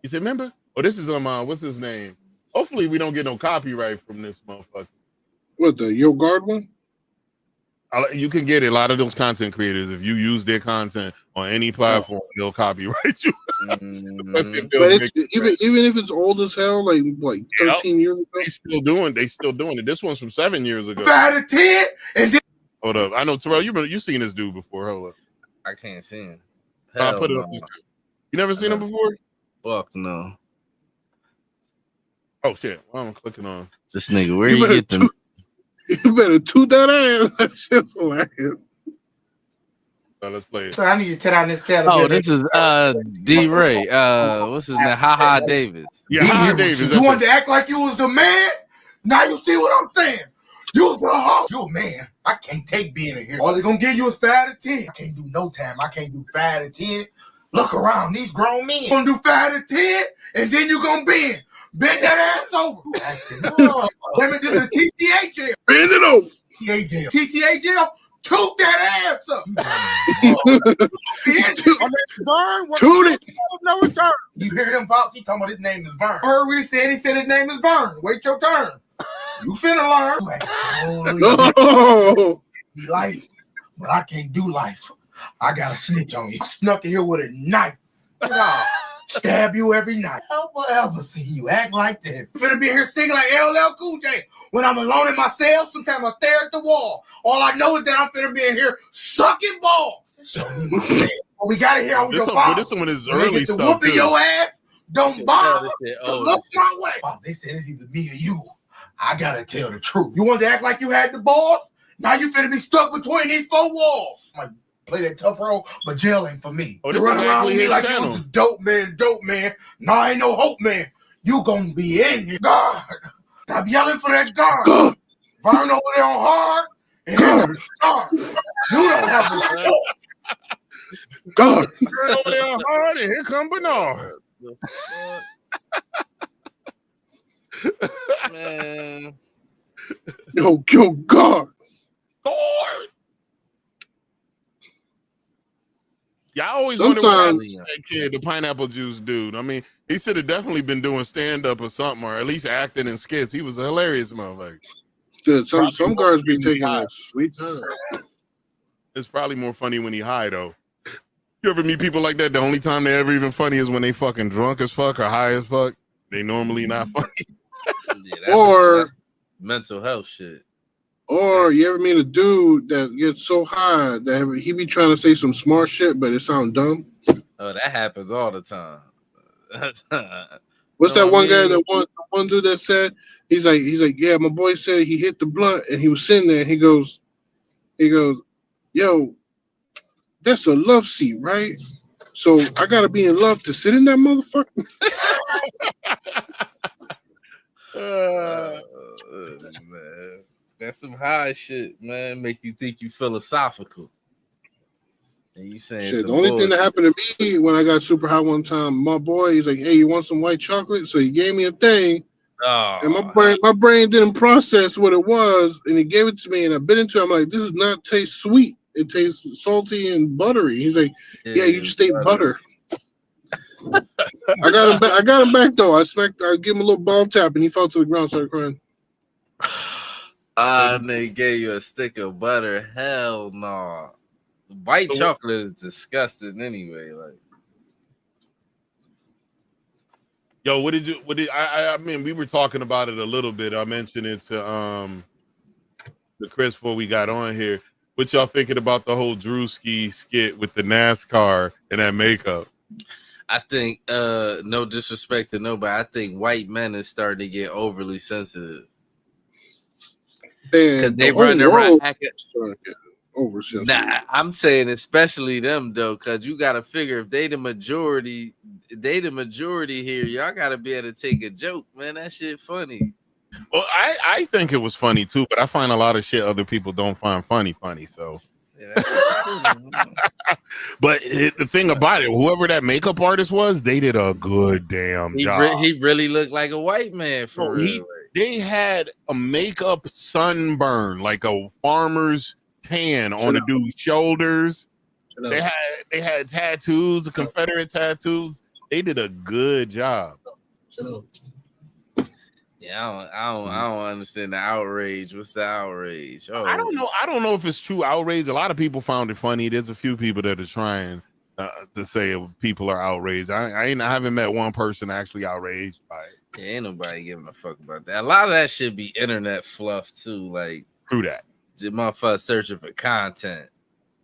Speaker 2: He said, "Remember? Oh, this is on my what's his name? Hopefully, we don't get no copyright from this motherfucker."
Speaker 3: What, the Yo Guard one?
Speaker 2: You can get it. A lot of those content creators, if you use their content on any platform, they'll copyright you.
Speaker 3: But even if it's old as hell, like 13 years ago,
Speaker 2: they still doing it. This one's from 7 years ago.
Speaker 6: 5 to 10, and then
Speaker 2: hold up. I know, Terrell, you seen this dude before. Hold up.
Speaker 4: I can't see him.
Speaker 2: I put it up. You never seen him before?
Speaker 4: Fuck no.
Speaker 2: Oh shit! Well, I'm clicking on
Speaker 4: this nigga. Where you get them?
Speaker 3: You better toot that ass. That shit's hilarious.
Speaker 2: Let's play it.
Speaker 6: So I need you to tear down this cell.
Speaker 4: Oh, this is D Ray. What's his name? Haha Davis.
Speaker 2: Yeah, Haha Davis.
Speaker 6: You wanted to act like you was the man. Now you see what I'm saying. You was the hoe. You a man. I can't take being in here. All they're gonna give you is 5 to 10. I can't do no time. I can't do 5 to 10. Look around, these grown men. Gonna do 5 to 10, and then you gonna bend. Bend that ass over. This is TTA jail.
Speaker 3: Bend it over.
Speaker 6: TTA jail. TTA jail. Toot that ass up.
Speaker 3: Toot it.
Speaker 6: No return. You hear them, Pops? He talking about his name is Vern. I heard what he said. He said his name is Vern. Wait your turn. You finna learn. You ain't totally
Speaker 3: No.
Speaker 6: be life, but I can't do life. I gotta snitch on you. Snuck in here with a knife. Nah, stab you every night. I'll forever see you act like this. Finna be here singing like LL Cool J. When I'm alone in my cell, sometimes I stare at the wall. All I know is that I'm finna be in here sucking balls. Show me my cell. Well, we gotta hear with your father.
Speaker 2: This one is
Speaker 6: When they
Speaker 2: early
Speaker 6: get to
Speaker 2: stuff
Speaker 6: whooping
Speaker 2: too.
Speaker 6: your ass, don't bother
Speaker 4: shit
Speaker 6: to
Speaker 4: old.
Speaker 6: look my way. Oh, they said it's either me or you. I gotta tell the truth. You wanted to act like you had the balls? Now you finna be stuck between these four walls. Like, play that tough role, but jail ain't for me.
Speaker 2: Oh,
Speaker 6: You
Speaker 2: this
Speaker 6: run
Speaker 2: is
Speaker 6: around
Speaker 2: actually
Speaker 6: with me
Speaker 2: his
Speaker 6: like
Speaker 2: channel.
Speaker 6: you was a dope man. Nah, I ain't no hope man. You gonna be in here. God. Stop yelling for that guard.
Speaker 3: God.
Speaker 6: Vern over there on hard. And
Speaker 3: God.
Speaker 6: God. You don't have a choice.
Speaker 3: God.
Speaker 2: Turn over there hard, and here come Bernard.
Speaker 4: The fuck? Man.
Speaker 3: Yo, God.
Speaker 2: Lord. Yeah, I always wonder what
Speaker 3: Sometimes-
Speaker 2: happened to that kid, the pineapple juice dude. I mean, he should have definitely been doing stand-up or something, or at least acting in skits. He was a hilarious motherfucker.
Speaker 3: Dude, some
Speaker 2: Probably
Speaker 3: guards be
Speaker 2: more funny
Speaker 3: taking
Speaker 2: when he
Speaker 3: a sweet time.
Speaker 2: It's probably more funny when he high, though. You ever meet people like that? The only time they ever even funny is when they fucking drunk as fuck or high as fuck. They normally not funny.
Speaker 4: Yeah, that's mental health shit.
Speaker 3: Or you ever meet a dude that gets so high that he be trying to say some smart shit, but it sound dumb?
Speaker 4: Oh, that happens all the time.
Speaker 3: What's
Speaker 4: No,
Speaker 3: that
Speaker 4: I
Speaker 3: one guy
Speaker 4: mean-
Speaker 3: that one dude that said he's like, yeah, my boy said he hit the blunt and he was sitting there. He goes, yo, that's a love seat, right? So I gotta be in love to sit in that motherfucker.
Speaker 4: Man. That's some high shit, man. Make you think you philosophical. And you saying
Speaker 3: Shit,
Speaker 4: some
Speaker 3: the only thing that
Speaker 4: bullshit.
Speaker 3: happened to me when I got super high one time, my boy, he's like, hey, you want some white chocolate? So he gave me a thing.
Speaker 4: Oh,
Speaker 3: And my brain didn't process what it was, and he gave it to me, and I bit into it. I'm like, this does not taste sweet. It tastes salty and buttery. He's like, yeah, you just ate butter. I got him back though. I gave him a little ball tap, and he fell to the ground, started crying.
Speaker 4: And they gave you a stick of butter. Hell no. White chocolate is disgusting anyway. Like,
Speaker 2: Yo, I mean, we were talking about it a little bit. I mentioned it to Chris before we got on here. What y'all thinking about the whole Drewski skit with the NASCAR and that makeup?
Speaker 4: I think, no disrespect to nobody, I think white men is starting to get overly sensitive. Because they run around acting. Nah, I'm saying especially them though, because you got to figure if they the majority here, y'all got to be able to take a joke, man. That shit funny.
Speaker 2: Well, I think it was funny too, but I find a lot of shit other people don't find funny. So,
Speaker 4: yeah,
Speaker 2: but the thing about it, whoever that makeup artist was, they did a good damn job.
Speaker 4: He really looked like a white man for real.
Speaker 2: They had a makeup sunburn, like a farmer's tan on the dude's shoulders. They had tattoos, Confederate tattoos. They did a good job.
Speaker 4: Yeah, I don't understand the outrage. What's the outrage? Oh,
Speaker 2: I don't know if it's true outrage. A lot of people found it funny. There's a few people that are trying to say people are outraged. I haven't met one person actually outraged by it.
Speaker 4: Yeah, ain't nobody giving a fuck about that. A lot of that should be internet fluff too. Like,
Speaker 2: true that.
Speaker 4: The motherfucker searching for content.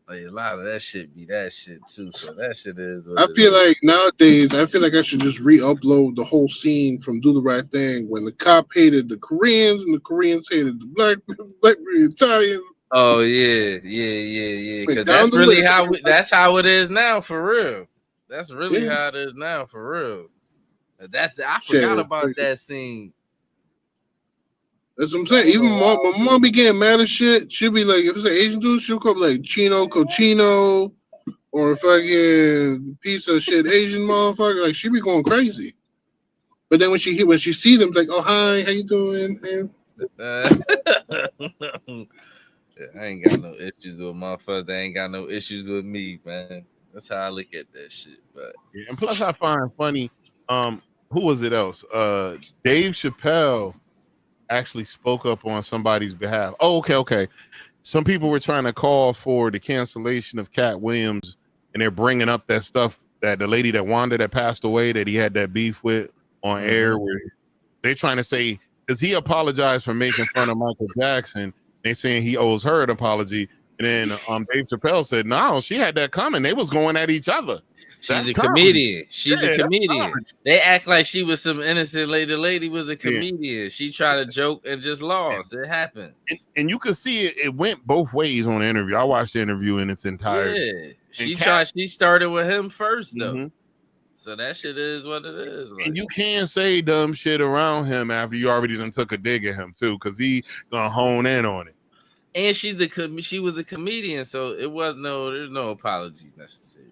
Speaker 4: Like, a lot of that shit be that shit too. So that shit is.
Speaker 3: I feel like nowadays, I should just re-upload the whole scene from Do the Right Thing when the cop hated the Koreans and the Koreans hated the black Italians.
Speaker 4: Oh yeah. Because that's really that's how it is now, for real. That's really how it is now, for real. I forgot about that scene.
Speaker 3: That's what I'm saying. Even my mom be getting mad as shit. She'll be like, if it's an Asian dude, she'll call like Chino Cochino or fucking piece of shit Asian motherfucker. Like, she be going crazy. But then when she see them, it's like, oh hi, how you doing, man?
Speaker 4: I ain't got no issues with motherfuckers. They ain't got no issues with me, man. That's how I look at that shit. But
Speaker 2: yeah, and plus, I find funny. Who was it else? Dave Chappelle actually spoke up on somebody's behalf. Oh, okay. Some people were trying to call for the cancellation of Cat Williams, and they're bringing up that stuff that the lady that Wanda that passed away that he had that beef with on air, where they're trying to say, because he apologized for making fun of Michael Jackson. They're saying he owes her an apology. And then Dave Chappelle said, no, she had that coming. They was going at each other.
Speaker 4: She's a comedian. She's a comedian. They act like she was some innocent lady. The lady was a comedian. Yeah. She tried to joke and just lost. It happened.
Speaker 2: And you could see it went both ways on the interview. I watched the interview in its entirety.
Speaker 4: Yeah. She started with him first, though. So that shit is what it is.
Speaker 2: Like. And you can't say dumb shit around him after you already done took a dig at him, too, because he gonna hone in on it.
Speaker 4: And she was a comedian, so there's no apology necessary.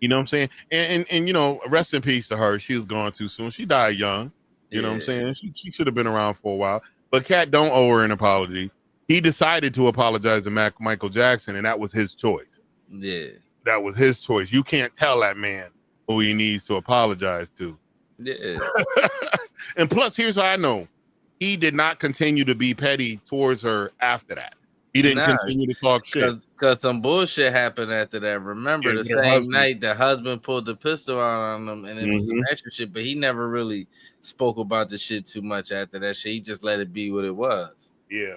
Speaker 2: You know what I'm saying? And you know, rest in peace to her. She was gone too soon. She died young. You know what I'm saying? She should have been around for a while. But Cat don't owe her an apology. He decided to apologize to Michael Jackson, and that was his choice.
Speaker 4: Yeah.
Speaker 2: That was his choice. You can't tell that man who he needs to apologize to.
Speaker 4: Yeah.
Speaker 2: And plus, here's how I know. He did not continue to be petty towards her after that. He didn't continue to talk shit.
Speaker 4: Because some bullshit happened after that. Remember, the same night the husband pulled the pistol out on him, and it was some extra shit, but he never really spoke about the shit too much after that shit. He just let it be what it was.
Speaker 2: Yeah.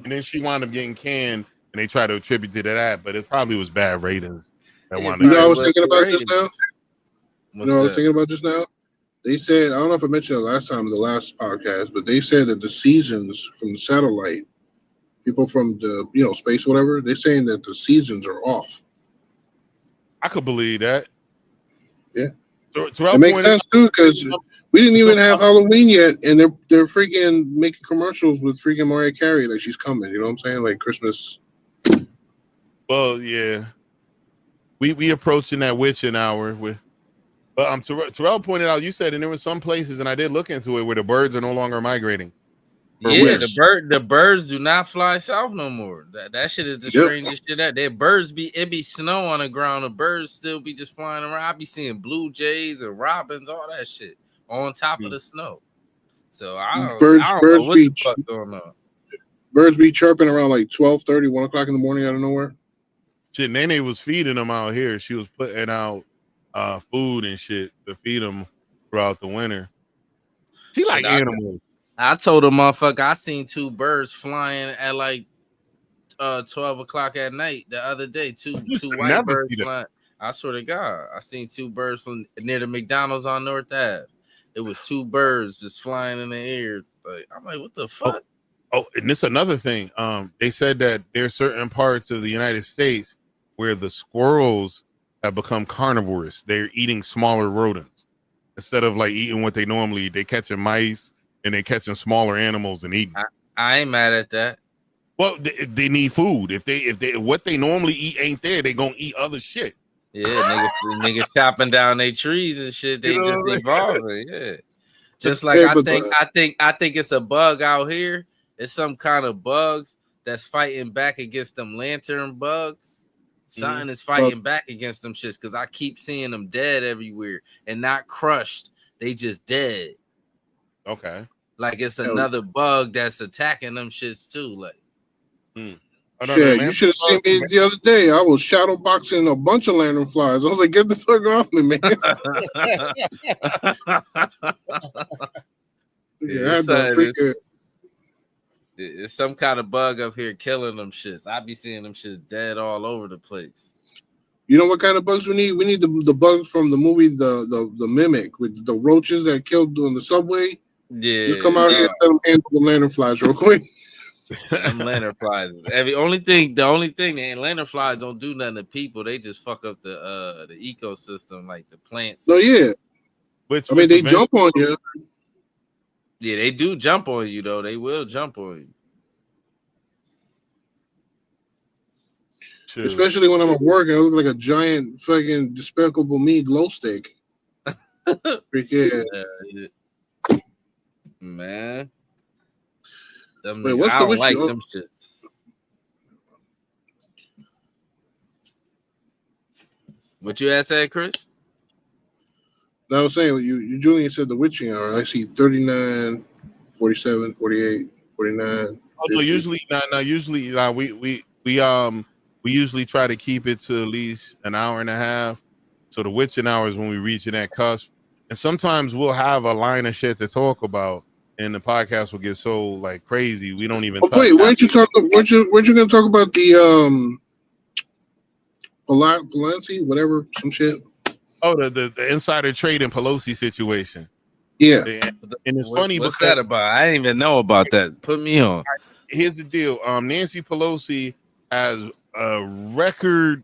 Speaker 2: And then she wound up getting canned, and they tried to attribute it to that, but it probably was bad ratings.
Speaker 3: You know, I was thinking about just now. I was thinking about just now. They said, I don't know if I mentioned it last time in the last podcast, but they said that the seasons from the satellite, people from the space, whatever, they're saying that the seasons are off.
Speaker 2: I could believe that.
Speaker 3: Yeah, it makes sense too, because we didn't even have Halloween yet, and they're freaking making commercials with freaking Mariah Carey like she's coming. You know what I'm saying? Like Christmas.
Speaker 2: Well, yeah, we approaching that witching hour with. But Terrell pointed out, you said, and there were some places, and I did look into it, where the birds are no longer migrating.
Speaker 4: Yeah, the birds do not fly south no more. That shit is the strangest shit. That birds it be snow on the ground. The birds still be just flying around. I be seeing blue jays and robins, all that shit on top of the snow. So I don't know what the fuck going on.
Speaker 3: Birds be chirping around like 12:30, 1 o'clock in the morning out of nowhere.
Speaker 2: Shit, Nene was feeding them out here. She was putting out food and shit to feed them throughout the winter. She like animals.
Speaker 4: I told a motherfucker I seen two birds flying at like 12 o'clock at night the other day. Two white birds flying. I swear to God, I seen two birds from near the McDonald's on North Ave. It was two birds just flying in the air. Like, I'm like, what the fuck?
Speaker 2: Oh, and this is another thing. They said that there's certain parts of the United States where the squirrels have become carnivores. They're eating smaller rodents instead of like eating what they normally eat. They catching mice and they catching smaller animals and eating.
Speaker 4: I ain't mad at that.
Speaker 2: Well, they need food. If they what they normally eat ain't there, they gonna eat other shit.
Speaker 4: Yeah, niggas chopping down their trees and shit. They just evolving. Yeah, just like I think it's a bug out here. It's some kind of bugs that's fighting back against them lantern bugs. Something is fighting back against them shits because I keep seeing them dead everywhere and not crushed. They just dead.
Speaker 2: Okay.
Speaker 4: Like it's another bug that's attacking them shits too. Like,
Speaker 3: shit, you should have seen me the other day. I was shadow boxing a bunch of lantern flies. I was like, get the fuck off me, man.
Speaker 4: It's some kind of bug up here killing them shits. I be seeing them shits dead all over the place.
Speaker 3: You know what kind of bugs we need? We need the bugs from the movie the Mimic with the roaches that killed on the subway.
Speaker 4: Yeah,
Speaker 3: just come out here and let them handle the lantern flies real quick.
Speaker 4: Them lantern flies. The only thing, the lantern flies don't do nothing to people. They just fuck up the ecosystem, like the plants.
Speaker 3: So yeah, they jump on you.
Speaker 4: Yeah, they do jump on you though. They will jump on you.
Speaker 2: Sure.
Speaker 3: Especially when I'm at work, I look like a giant fucking Despicable Me glow stick. Freaking
Speaker 4: man.
Speaker 3: Wait, what's
Speaker 4: I
Speaker 3: the
Speaker 4: don't like them shits. What you asked that, Chris?
Speaker 3: I was saying, you Julian said the witching hour. I see 39 47, 48, 49.
Speaker 2: Although usually, we usually try to keep it to at least an hour and a half. So the witching hour is when we reach in that cusp, and sometimes we'll have a line of shit to talk about, and the podcast will get so like crazy we don't even.
Speaker 3: Wait, weren't you talking? Weren't you going to talk about the Pelosi, whatever, some shit?
Speaker 2: Oh, the insider trade in Pelosi situation.
Speaker 3: Yeah,
Speaker 2: and it's funny.
Speaker 4: What's that about? I didn't even know about that. Put me on.
Speaker 2: Here's the deal. Nancy Pelosi has a record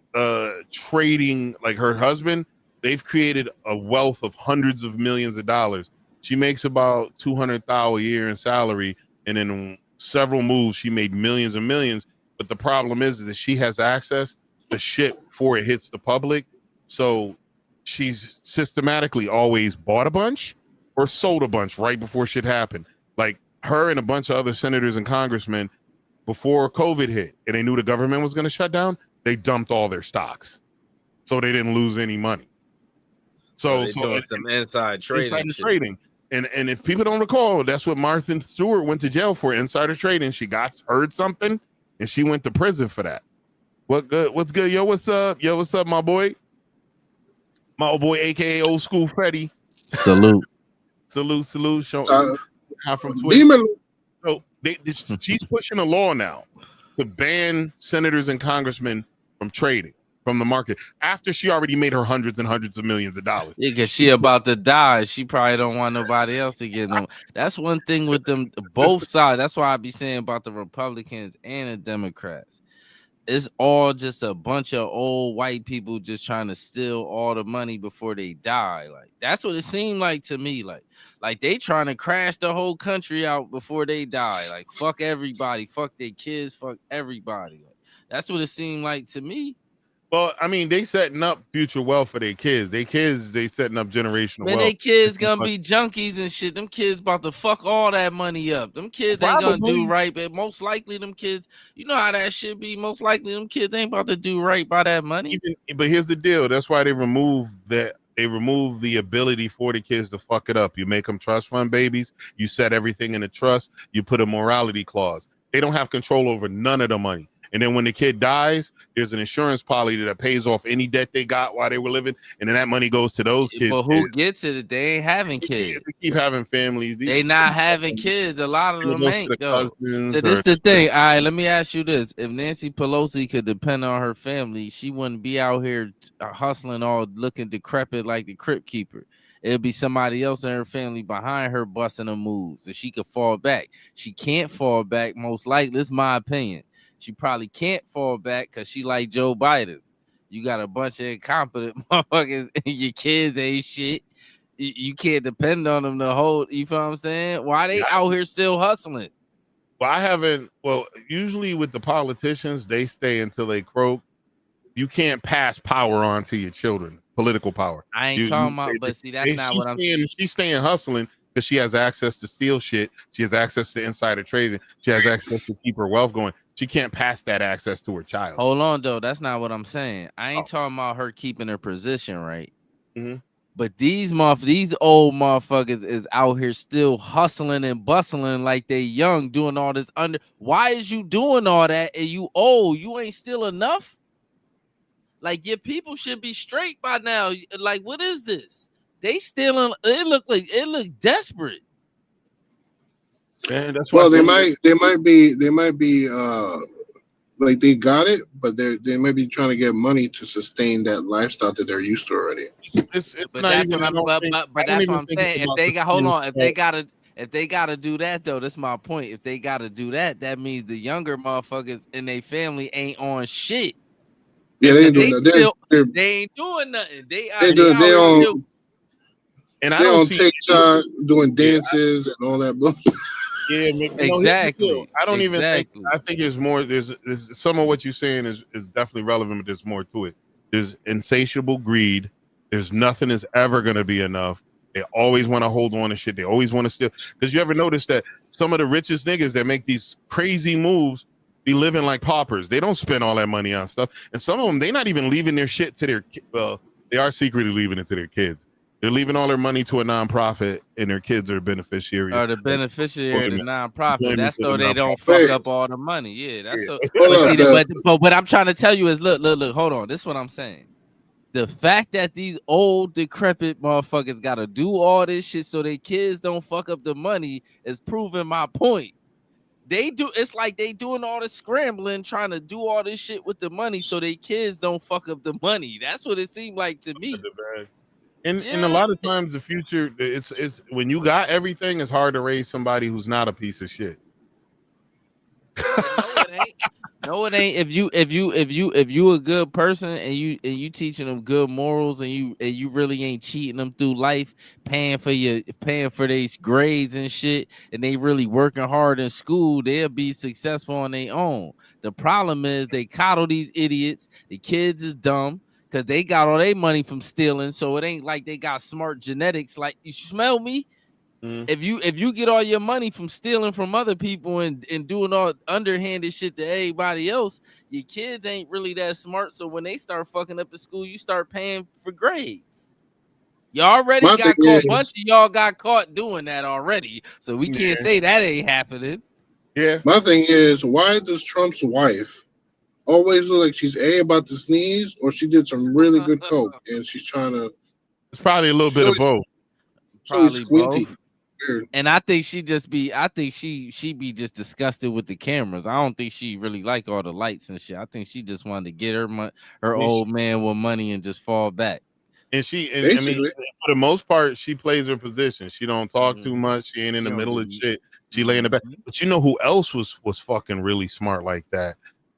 Speaker 2: trading, like her husband. They've created a wealth of hundreds of millions of dollars. She makes about $200,000 a year in salary, and in several moves, she made millions and millions. But the problem is that she has access to shit before it hits the public. So she's systematically always bought a bunch or sold a bunch right before shit happened. Like her and a bunch of other senators and congressmen, before COVID hit and they knew the government was going to shut down, they dumped all their stocks, so they didn't lose any money. So
Speaker 4: doing some inside trading.
Speaker 2: And if people don't recall, that's what Martha Stewart went to jail for, insider trading. She heard something and she went to prison for that. What's good? Yo, what's up? Yo, what's up, my boy? My old boy, aka Old School Fetty.
Speaker 4: Salute.
Speaker 2: Salute. Show from Twitter. So she's pushing a law now to ban senators and congressmen from trading, from the market, after she already made her hundreds and hundreds of millions of dollars.
Speaker 4: Yeah, because she about to die. She probably don't want nobody else to get them. That's one thing with them, both sides. That's why I be saying about the Republicans and the Democrats. It's all just a bunch of old white people just trying to steal all the money before they die. Like that's what it seemed like to me. Like they trying to crash the whole country out before they die. Like fuck everybody, fuck their kids, fuck everybody. Like, that's what it seemed like to me.
Speaker 2: Well, I mean, they setting up future wealth for their kids. They setting up generational wealth.
Speaker 4: They kids gonna be junkies and shit. Them kids about to fuck all that money up. Them kids ain't gonna do right, but most likely them kids, you know how that shit be. Most likely them kids ain't about to do right by that money.
Speaker 2: But here's the deal. That's why they remove that. They remove the ability for the kids to fuck it up. You make them trust fund babies. You set everything in a trust. You put a morality clause. They don't have control over none of the money. And then when the kid dies, there's an insurance policy that pays off any debt they got while they were living, and then that money goes to those kids.
Speaker 4: But who gets it? They ain't having kids.
Speaker 2: They keep having families.
Speaker 4: They not having kids. A lot of them ain't, though. So this the thing. All right, let me ask you this. If Nancy Pelosi could depend on her family, she wouldn't be out here hustling all looking decrepit like the Crypt Keeper. It'll be somebody else in her family behind her busting a move so she could fall back. She can't fall back, most likely. This is my opinion. She probably can't fall back because she like Joe Biden. You got a bunch of incompetent motherfuckers and your kids ain't shit. You can't depend on them to hold. You feel what I'm saying? Why they out here still hustling?
Speaker 2: Well, usually with the politicians, they stay until they croak. You can't pass power on to your children, political power.
Speaker 4: I ain't talking about, but see, that's not what I'm saying.
Speaker 2: She's staying hustling because she has access to steal shit. She has access to insider trading. She has access to keep her wealth going. She can't pass that access to her child.
Speaker 4: Hold on, though. That's not what I'm saying. I ain't talking about her keeping her position, right?
Speaker 2: Mm-hmm.
Speaker 4: But these old motherfuckers is out here still hustling and bustling like they young, doing all this under. Why is you doing all that and you old? You ain't still enough? Like your people should be straight by now. Like, what is this? They stealing. It look desperate.
Speaker 2: Man, that's why
Speaker 3: they might be like they got it, but they might be trying to get money to sustain that lifestyle that they're used to already.
Speaker 4: But that's what I'm saying. If they gotta do that though, that's my point. If they gotta do that, that means the younger motherfuckers in their family ain't on shit.
Speaker 3: Yeah, they ain't doing that.
Speaker 4: They ain't doing nothing. They
Speaker 3: on TikTok doing dances and all that bullshit.
Speaker 2: Yeah,
Speaker 4: exactly.
Speaker 2: I don't even think. I think there's more. There's some of what you're saying is definitely relevant, but there's more to it. There's insatiable greed. There's nothing is ever going to be enough. They always want to hold on to shit. They always want to steal. Because you ever notice that some of the richest niggas that make these crazy moves be living like paupers. They don't spend all that money on stuff. And some of them, they're not even leaving their shit to their. Well, they are secretly leaving it to their kids. They're leaving all their money to a nonprofit, and their kids are beneficiaries.
Speaker 4: Or the beneficiary of the nonprofit.
Speaker 2: Employment
Speaker 4: That's
Speaker 2: for
Speaker 4: so
Speaker 2: the
Speaker 4: they don't
Speaker 2: nonprofit.
Speaker 4: fuck
Speaker 3: Wait.
Speaker 4: up all the money. Yeah, that's so.
Speaker 3: Hold
Speaker 4: But,
Speaker 3: up,
Speaker 4: see,
Speaker 3: the-
Speaker 4: but what I'm trying to tell you is, look. Hold on. This is what I'm saying. The fact that these old decrepit motherfuckers gotta do all this shit so their kids don't fuck up the money is proving my point. They do. It's like they doing all the scrambling, trying to do all this shit with the money so their kids don't fuck up the money. That's what it seemed like to me.
Speaker 2: And a lot of times the future, it's when you got everything, it's hard to raise somebody who's not a piece of shit.
Speaker 4: No, it ain't. No, it ain't. If you a good person and you teaching them good morals and you really ain't cheating them through life, paying for these grades and shit, and they really working hard in school, they'll be successful on their own. The problem is they coddle these idiots. The kids is dumb because they got all their money from stealing. So it ain't like they got smart genetics. Like, you smell me? If you get all your money from stealing from other people and doing all underhanded shit to everybody else, your kids ain't really that smart. So when they start fucking up at school, you start paying for grades. You already
Speaker 3: My
Speaker 4: got
Speaker 3: thing
Speaker 4: caught.
Speaker 3: is-
Speaker 4: Bunch of y'all got caught doing that already. So we can't say that ain't happening.
Speaker 2: Yeah.
Speaker 3: My thing is, why does Trump's wife always look like she's about to sneeze, or she did some really good coke and she's trying to
Speaker 2: It's probably a little bit of both.
Speaker 4: Probably
Speaker 3: squinty?
Speaker 4: both.
Speaker 3: Weird.
Speaker 4: And I think she be just disgusted with the cameras. I don't think she really like all the lights and shit. I think she just wanted to get her old man with money and just fall back.
Speaker 2: And I mean,
Speaker 3: Basically.
Speaker 2: for the most part, she plays her position. She don't talk too much. She ain't in the
Speaker 4: She
Speaker 2: middle
Speaker 4: don't
Speaker 2: of
Speaker 4: do-
Speaker 2: shit. She lay in the back. But you know who else was fucking really smart like that?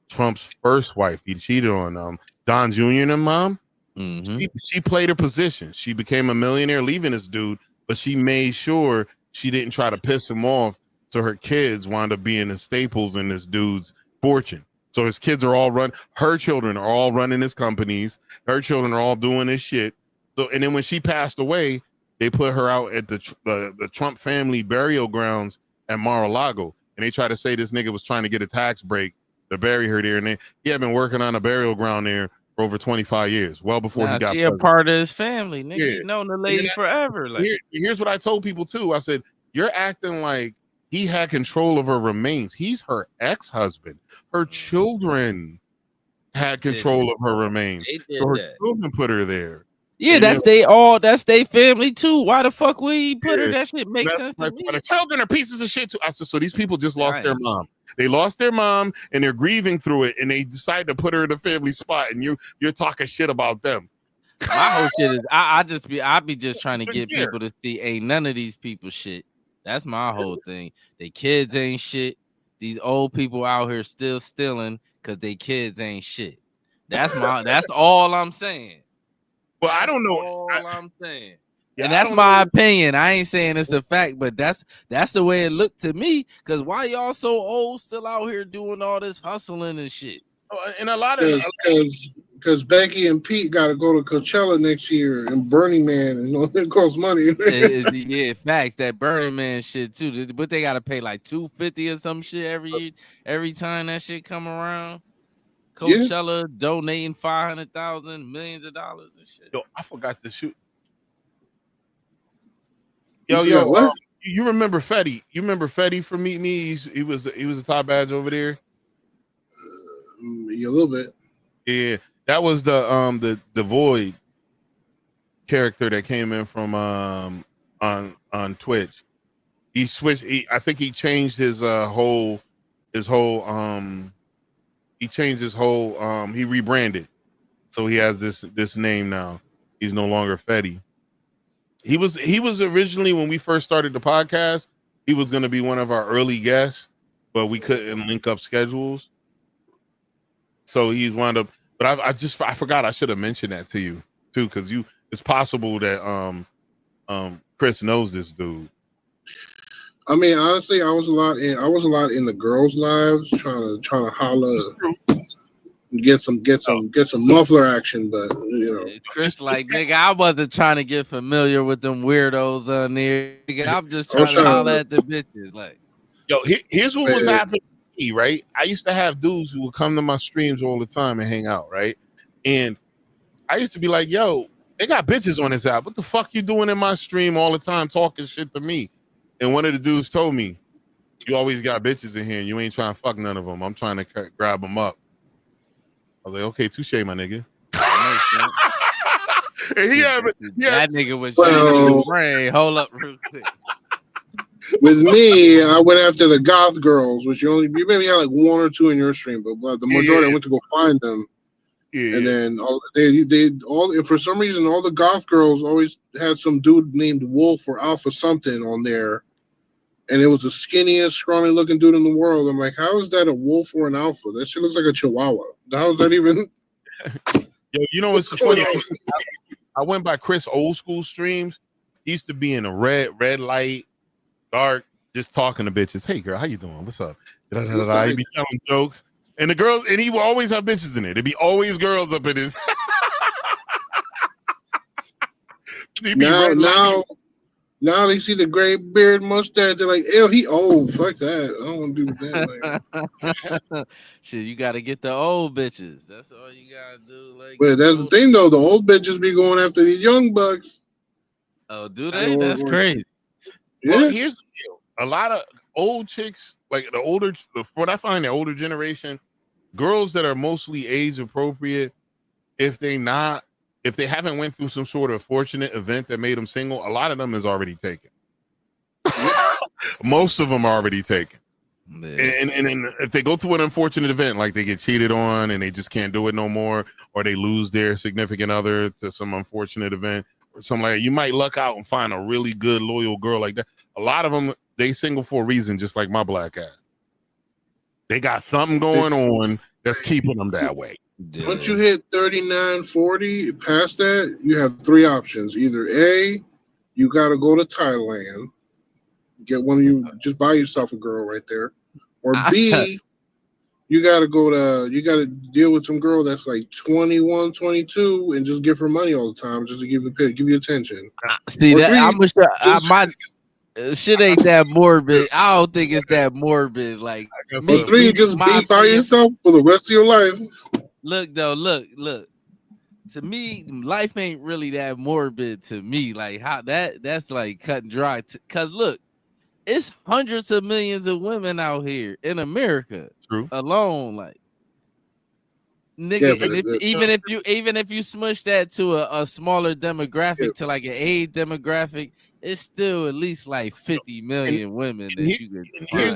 Speaker 2: Trump's first wife. He cheated on Don Jr. and her mom.
Speaker 4: Mhm.
Speaker 2: She played her position. She became a millionaire leaving this dude, but she made sure she didn't try to piss him off. So her kids wound up being the staples in this dude's fortune. So his kids are all her children are all running his companies. Her children are all doing this shit. So, and then when she passed away, they put her out at the Trump family burial grounds at Mar-a-Lago. And they tried to say this nigga was trying to get a tax break to bury her there. And he had been working on a burial ground there for over 25 years, well before he got
Speaker 4: she
Speaker 2: president.
Speaker 4: a part of his family, nigga.
Speaker 2: Yeah.
Speaker 4: You known the lady forever. Like,
Speaker 2: Here's what I told people too. I said, you're acting like he had control of her remains. He's her ex-husband. Her children had control of her remains.
Speaker 4: They did
Speaker 2: So her
Speaker 4: that.
Speaker 2: children put her there.
Speaker 4: Yeah,
Speaker 2: And
Speaker 4: that's they family too. Why the fuck would he put her?
Speaker 2: Yeah.
Speaker 4: That shit makes sense to me.
Speaker 2: The children are pieces of shit too. I said, so these people just lost
Speaker 4: Right.
Speaker 2: their mom. They lost their mom and they're grieving through it, and they decide to put her in a family spot, and you're talking shit about them.
Speaker 4: My whole shit is I be just trying to
Speaker 2: It's
Speaker 4: get
Speaker 2: fair.
Speaker 4: people to see ain't none of these people shit. That's my whole thing. They kids ain't shit. These old people out here still stealing because they kids ain't shit. That's all I'm saying.
Speaker 2: Well, I don't know.
Speaker 4: All I'm saying.
Speaker 2: Yeah,
Speaker 4: And
Speaker 2: I
Speaker 4: that's
Speaker 2: don't
Speaker 4: my
Speaker 2: know.
Speaker 4: opinion. I ain't saying it's a fact, but that's the way it looked to me. Cause why y'all so old still out here doing all this hustling and shit?
Speaker 2: And a lot of
Speaker 3: Because Becky and Pete got to go to Coachella next year and Burning Man, and it costs money.
Speaker 4: Yeah, facts. That Burning Man shit too. But they gotta pay like $250 or some shit every time that shit come around.
Speaker 3: Yeah.
Speaker 4: Coachella donating $500,000, millions of dollars and shit.
Speaker 2: Yo, I forgot to shoot.
Speaker 3: You
Speaker 2: Yo,
Speaker 3: forgot what?
Speaker 2: you remember Fetty? You remember Fetty from Meet Me? He was a top badge over there.
Speaker 3: A little bit.
Speaker 2: Yeah, that was the Void character that came in from on Twitch. He switched. I think he changed his whole. He changed his whole. He rebranded, so he has this name now. He's no longer Fetty. He was originally, when we first started the podcast, he was going to be one of our early guests, but we couldn't link up schedules. So he's wound up, but I forgot I should have mentioned that to you too, because it's possible that Chris knows this dude.
Speaker 3: I mean, honestly, I was a lot in the girls' lives trying to holler, get some muffler action, but you know.
Speaker 4: Chris, like, nigga, I wasn't trying to get familiar with them weirdos on there. Nigga, I'm just trying to holler at the bitches. Like,
Speaker 2: Yo, here's what was happening to me, right? I used to have dudes who would come to my streams all the time and hang out, right? And I used to be like, yo, They got bitches on this app. What the fuck you doing in my stream all the time talking shit to me? And one of the dudes told me, you always got bitches in here and you ain't trying to fuck none of them. I'm trying to grab them up. I was like, okay, touche, my nigga. And
Speaker 4: that nigga was the brain. Hold up real quick.
Speaker 3: With me, I went after the goth girls, which you maybe had like one or two in your stream, but the majority I went to go find them. Yeah. And then for some reason all the goth girls always had some dude named Wolf or Alpha something on there, and it was the skinniest, scrawny looking dude in the world. I'm like, how is that a wolf or an alpha? That shit looks like a chihuahua. How is that even?
Speaker 2: Yo, you know what's funny? I went by Chris old school streams. He used to be in a red light, dark, just talking to bitches. Hey girl, how you doing? What's up? He'd be telling jokes. And the girls, and he will always have bitches in there. There'd be always girls up in his.
Speaker 3: Now they see the gray beard mustache. They're like, ew, he old. Fuck that. I don't want to do that.
Speaker 4: Shit, you got to get the old bitches. That's all you got to do. Like,
Speaker 3: but that's the thing, though. The old bitches be going after these young bucks.
Speaker 4: Oh, do they? That's crazy.
Speaker 2: Yeah. Well, here's the deal. A lot of old chicks, like what I find the older generation, girls that are mostly age appropriate, if they haven't went through some sort of fortunate event that made them single, a lot of them is already taken. Most of them are already taken. Yeah. And if they go through an unfortunate event, like they get cheated on and they just can't do it no more, or they lose their significant other to some unfortunate event or something like that, you might luck out and find a really good, loyal girl like that. A lot of them, they single for a reason, just like my black ass. They got something going on that's keeping them that way.
Speaker 3: Yeah. Once you hit 39, 40, past that, you have three options. Either A, you got to go to Thailand, get one of you, just buy yourself a girl right there. Or B, you got to deal with some girl that's like 21, 22 and just give her money all the time just to give you attention.
Speaker 4: See, that shit ain't that morbid. I don't think it's that morbid. Like,
Speaker 3: for three, just be by yourself for the rest of your life.
Speaker 4: Look. To me, life ain't really that morbid to me. Like how that's like cut and dry. Cause look, it's hundreds of millions of women out here in America.
Speaker 2: True.
Speaker 4: Alone, like nigga. Yeah, even if you smush that to a smaller demographic, to like an age demographic, it's still at least like 50 million women that you could find.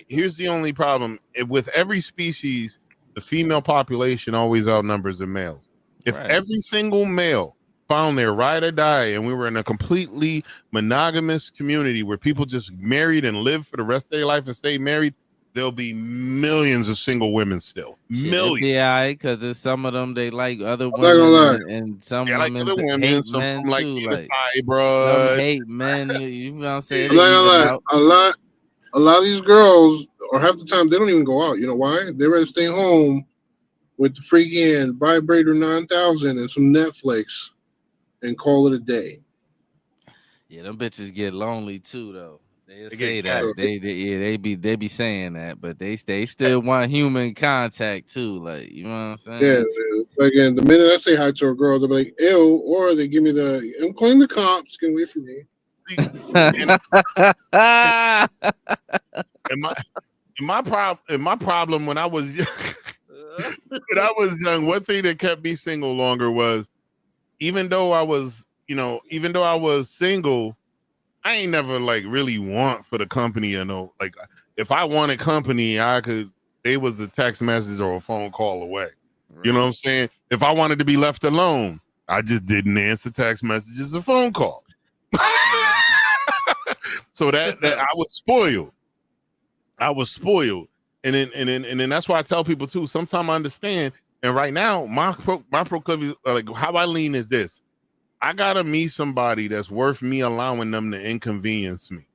Speaker 2: Here's the only problem. With every species, the female population always outnumbers the males. If every single male found their ride or die, and we were in a completely monogamous community where people just married and lived for the rest of their life and stayed married, there'll be millions of single women still. Millions.
Speaker 4: Yeah, because there's some of them they like other women, and some women like hate men
Speaker 2: like
Speaker 4: too.
Speaker 2: Like some
Speaker 4: hate men. You know what I'm saying?
Speaker 3: A lot of these girls, or half the time, they don't even go out. You know why? They'd rather stay home with the freaking Vibrator 9000 and some Netflix and call it a day.
Speaker 4: Yeah, them bitches get lonely too, though. They say that they be saying that, but they still want human contact too. Like, you know what I'm saying?
Speaker 3: Yeah, again, the minute I say hi to a girl, they're like, "Ew," or they give me I'm calling the cops. Get away from me.
Speaker 2: My problem when I was young, one thing that kept me single longer was even though I was single, I ain't never like really want for the company, like if I wanted company, they was a text message or a phone call away. Right. You know what I'm saying? If I wanted to be left alone, I just didn't answer text messages or phone call. So that I was spoiled. And then that's why I tell people too, sometimes I understand. And right now, my proclivity, like how I lean is this. I gotta meet somebody that's worth me allowing them to inconvenience me.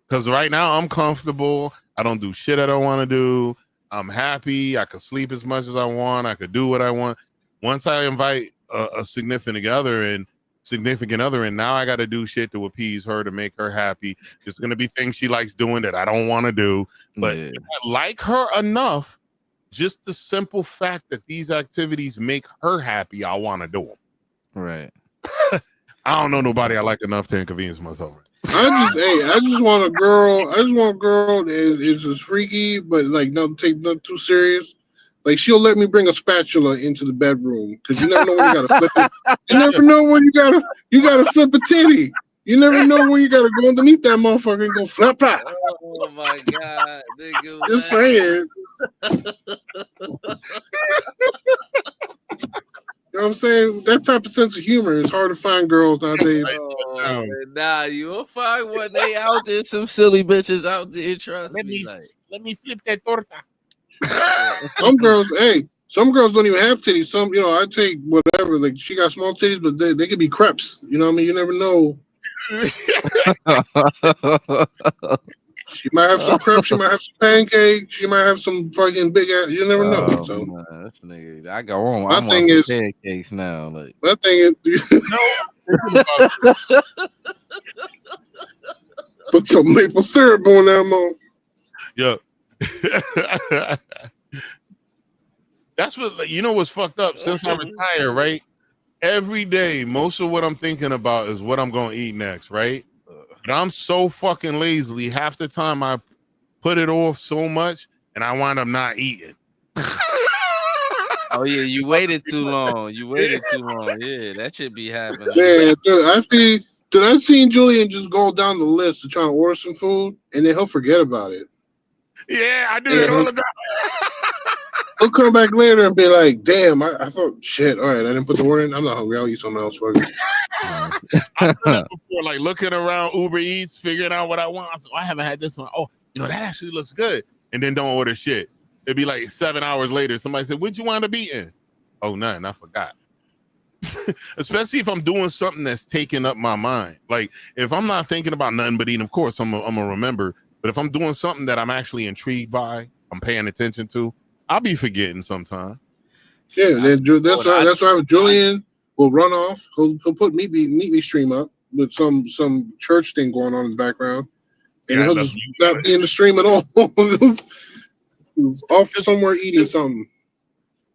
Speaker 2: Because right now I'm comfortable. I don't do shit I don't want to do. I'm happy. I could sleep as much as I want. I could do what I want. Once I invite a significant other, and now I got to do shit to appease her to make her happy. There's going to be things she likes doing that I don't want to do. But if I like her enough, just the simple fact that these activities make her happy, I want to do them.
Speaker 4: Right.
Speaker 2: I don't know nobody I like enough to inconvenience myself.
Speaker 3: I just want a girl. I just want a girl that is just freaky, but like not too serious. Like she'll let me bring a spatula into the bedroom because you never know when you gotta flip it. You never know when you gotta flip a titty. You never know when you gotta go underneath that motherfucker and go flap out.
Speaker 4: Oh my god, nigga!
Speaker 3: Just saying. You know what I'm saying? That type of sense of humor is hard to find girls nowadays.
Speaker 4: Oh, nah, you will find one. They out there, some silly bitches out there. Trust me.
Speaker 1: Let me flip that torta.
Speaker 3: Some girls don't even have titties. Some, I take whatever. Like she got small titties, but they could be crepes. You know what I mean? You never know. She might have some crepes. She might have some pancakes. She might have some fucking big ass. You never know. So
Speaker 4: man, this nigga, I go on.
Speaker 3: My
Speaker 4: I'm
Speaker 3: thing
Speaker 4: on
Speaker 3: is
Speaker 4: some pancakes now. Like
Speaker 3: my thing is, put some maple syrup on that mo.
Speaker 2: Yeah. That's what what's fucked up. Since I retired, right? Every day, most of what I'm thinking about is what I'm gonna eat next, right? But I'm so fucking lazy. Half the time I put it off so much, and I wind up not eating.
Speaker 4: oh yeah, you waited too long. You waited too long. Yeah, that should be happening.
Speaker 3: Man, dude, I've seen Julian just go down the list to try to order some food, and then he'll forget about it.
Speaker 2: Yeah, I do that all the time.
Speaker 3: He'll come back later and be like, "Damn, I thought shit. All right, I didn't put the order in. I'm not hungry. I'll eat something else."
Speaker 2: I've done that before, like looking around Uber Eats, figuring out what I want. I said, I haven't had this one. Oh, that actually looks good. And then don't order shit. It'd be like 7 hours later. Somebody said, "What'd you wind up eating?" Oh, nothing. I forgot. Especially if I'm doing something that's taking up my mind. Like if I'm not thinking about nothing but eating, of course I'm gonna remember. But if I'm doing something that I'm actually intrigued by, I'm paying attention to, I'll be forgetting sometime.
Speaker 3: Yeah, that's why Julian will run off. He'll put Meet Me stream up with some church thing going on in the background, and he'll just not be in the stream at all. He's off somewhere eating something.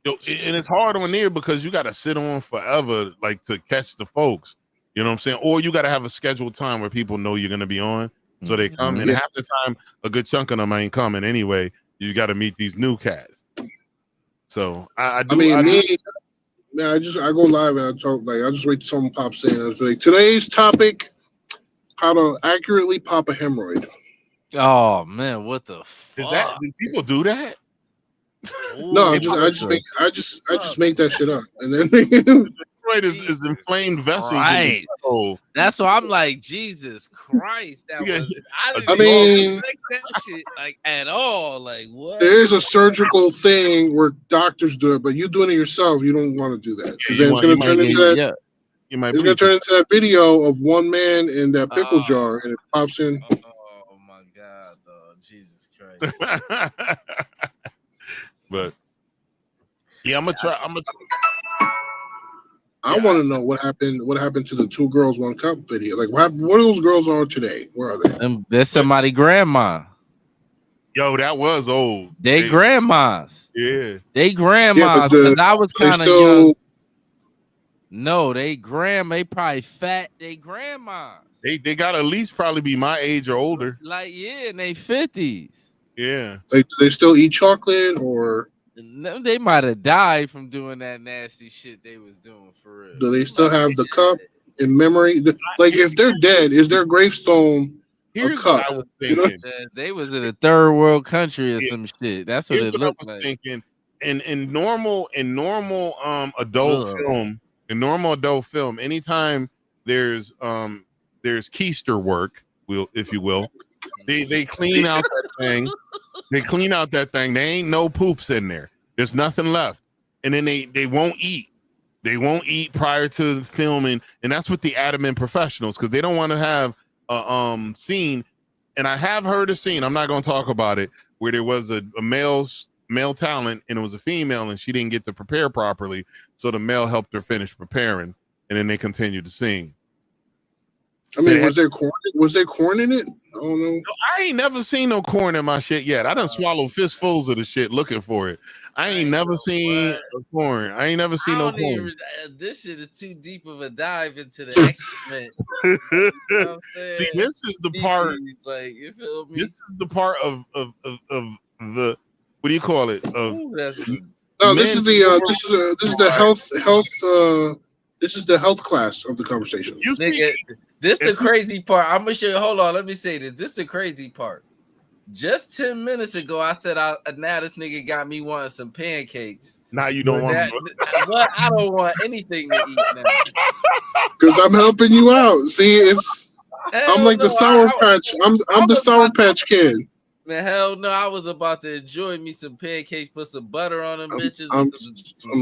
Speaker 2: And it's hard on there because you got to sit on forever, like to catch the folks. You know what I'm saying? Or you got to have a scheduled time where people know you're going to be on, so they come. And half the time, a good chunk of them ain't coming anyway. You got to meet these new cats. So I go live and I talk I just wait till someone pops in. I was like, today's topic: how to accurately pop a hemorrhoid.
Speaker 4: Oh man, what the fuck?
Speaker 2: Do people do that?
Speaker 3: No, I just make that shit up, and then
Speaker 2: is inflamed vessels.
Speaker 4: Right. That's why I'm like, Jesus Christ. I didn't
Speaker 3: mean,
Speaker 4: expect that shit like at all. Like what?
Speaker 3: There's a surgical thing where doctors do it, but you doing it yourself, you don't want to do that because then it's going to turn into that. Yeah. It's going to turn into that video of one man in that pickle jar, and it pops in.
Speaker 4: Oh my God, Jesus Christ.
Speaker 2: But yeah, I'm gonna try.
Speaker 3: I want to know what happened to the 2 Girls 1 Cup video. Like, what are those girls are today? Where are they?
Speaker 4: There's somebody grandma.
Speaker 2: Yo, that was old.
Speaker 4: They grandmas.
Speaker 2: Yeah.
Speaker 4: They grandmas. Because I was kind of young. No, they probably fat. They grandmas.
Speaker 2: They got to at least probably be my age or older.
Speaker 4: Like, yeah, in their 50s.
Speaker 2: Yeah.
Speaker 3: Like, do they still eat chocolate or?
Speaker 4: No, they might have died from doing that nasty shit they was doing for real.
Speaker 3: Do they still have the cup in memory? Like, if they're dead, is their gravestone a cup?
Speaker 2: I was thinking.
Speaker 4: They was in a third world country or some shit. That's what it looked like.
Speaker 2: Thinking. In normal adult film, anytime there's keister work, if you will, they clean out that thing. They clean out that thing. There ain't no poops in there. There's nothing left. And then they won't eat. They won't eat prior to filming. And that's what the adamant professionals, because they don't want to have a scene. And I have heard a scene, I'm not going to talk about it, where there was a male talent and it was a female and she didn't get to prepare properly. So the male helped her finish preparing. And then they continued to sing.
Speaker 3: I mean, was there corn in it? I don't know.
Speaker 2: I ain't never seen no corn in my shit yet. I done swallowed fistfuls of the shit looking for it. I ain't never seen a corn. I ain't never seen no corn.
Speaker 4: This shit is too deep of a dive into the excrement. You know what I'm saying?
Speaker 2: See, this is the part.
Speaker 4: Like, you feel me?
Speaker 2: This is the part of the what do you call it?
Speaker 4: Ooh,
Speaker 3: this is the health class of the conversation.
Speaker 4: Nigga, this the crazy part. I'm gonna show you. Hold on, let me say this. This the crazy part. Just 10 minutes ago, I said now this nigga got me wanting some pancakes.
Speaker 2: Now you don't want
Speaker 4: what? I don't want anything to eat now.
Speaker 3: Because I'm helping you out. See, I'm like the Sour Patch. I'm the Sour Patch Kid.
Speaker 4: Man, hell no! I was about to enjoy me some pancakes, put some butter on them bitches, some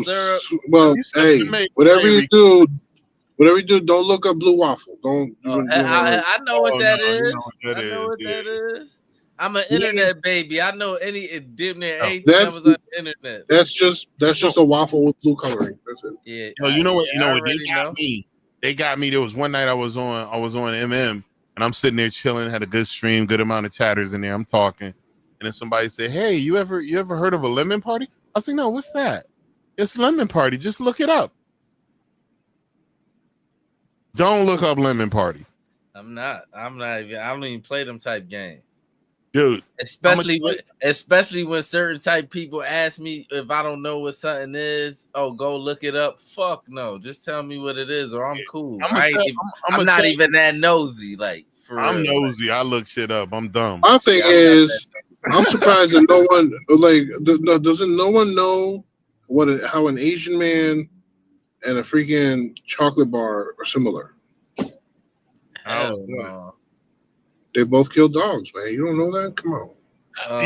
Speaker 4: syrup.
Speaker 3: Well, hey, whatever you do, don't look up Blue Waffle. Don't.
Speaker 4: I know what that is. I know what that is. I'm an internet baby. I know damn near anything that was on the internet.
Speaker 3: That's just a waffle with blue coloring. That's it.
Speaker 4: Yeah.
Speaker 2: No, you know what? They got me. They got me. There was one night I was on MM, and I'm sitting there chilling. Had a good stream, good amount of chatters in there. I'm talking, and then somebody said, "Hey, you ever heard of a lemon party?" I was like, "No, what's that?" It's lemon party. Just look it up. Don't look up lemon party.
Speaker 4: I'm not even. I don't even play them type games.
Speaker 2: Dude,
Speaker 4: especially when certain type people ask me if I don't know what something is. Oh, go look it up. Fuck no, just tell me what it is, or I'm cool. I'm not even that nosy. Like
Speaker 2: I'm nosy. I look shit up. I'm dumb.
Speaker 3: My thing is, I'm surprised that no one doesn't no one know how an Asian man and a freaking chocolate bar are similar. They both kill dogs, man. You don't know that? Come on.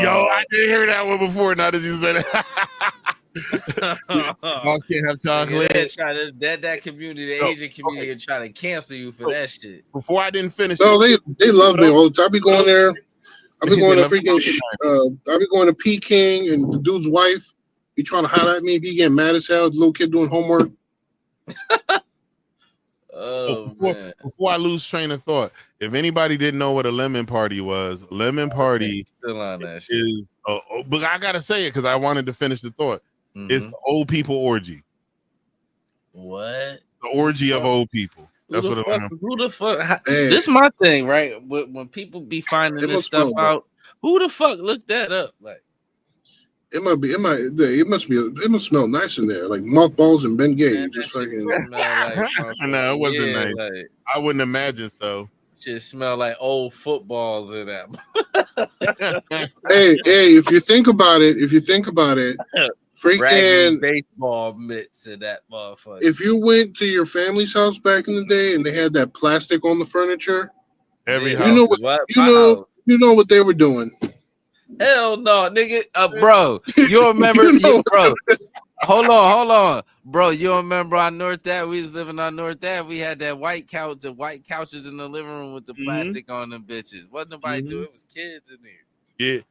Speaker 2: Yo, I did hear that one before. Now that you said it. Dogs can't have chocolate.
Speaker 4: That community, the Asian community, try to cancel you for that shit.
Speaker 2: Before I didn't finish.
Speaker 3: No, they love me all the time. I be going there. I be going to freaking. I be going to Peking, and the dude's wife be trying to holler at me. Be getting mad as hell. The little kid doing homework.
Speaker 2: Before I lose train of thought, if anybody didn't know what a lemon party was, lemon party
Speaker 4: still on that shit.
Speaker 2: Is but I gotta say it because I wanted to finish the thought. It's the old people orgy.
Speaker 4: What?
Speaker 2: The orgy of old people. That's
Speaker 4: who the fuck? This is my thing, right? When people be finding this stuff out, who the fuck looked that up? Like,
Speaker 3: it must smell nice in there, like mothballs and Ben Gay. Just fucking.
Speaker 2: No, it wasn't nice. Like, I wouldn't imagine so.
Speaker 4: Shit smell like old footballs in that.
Speaker 3: hey, if you think about it, freaking
Speaker 4: baseball mitts in that motherfucker.
Speaker 3: If you went to your family's house back in the day and they had that plastic on the furniture,
Speaker 2: you
Speaker 3: know what they were doing.
Speaker 4: Hell no, nigga. Bro, you remember, bro. Hold on. Bro, you remember on North Ave? We was living on North Ave. We had that white couch, the white couches in the living room with the plastic on them bitches. Wasn't nobody do it. It was kids in there.
Speaker 2: Yeah.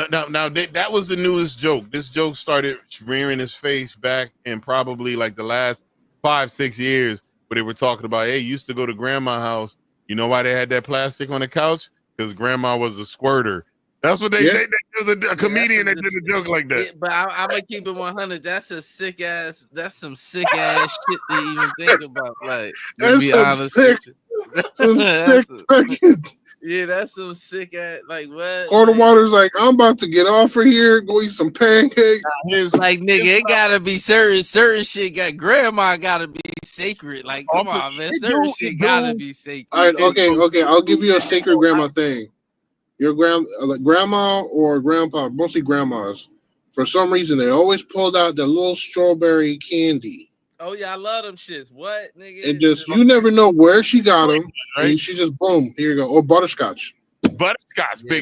Speaker 2: Now that was the newest joke. This joke started rearing its face back in probably like the last 5-6 years, where they were talking about, hey, you used to go to grandma's house. You know why they had that plastic on the couch? Because grandma was a squirter. That's what there was a comedian that did a joke like that.
Speaker 4: Yeah, but I'm gonna keep it 100. That's some sick ass shit to even think about. Like,
Speaker 3: that's some sick.
Speaker 4: Yeah, that's some sick ass. Like what?
Speaker 3: Quarter Water's like, I'm about to get off of here. Go eat some pancakes.
Speaker 4: Like nigga, it gotta be certain shit. Grandma gotta be sacred. Like, come on, man. Certain shit gotta be sacred.
Speaker 3: All right, okay. I'll give you a sacred grandma thing. Your grandma or grandpa, mostly grandmas, for some reason they always pulled out the little strawberry candy.
Speaker 4: Oh yeah, I love them shits. What, nigga?
Speaker 3: And just you never know where she got them, right? And she just boom, here you go. Or butterscotch.
Speaker 2: Big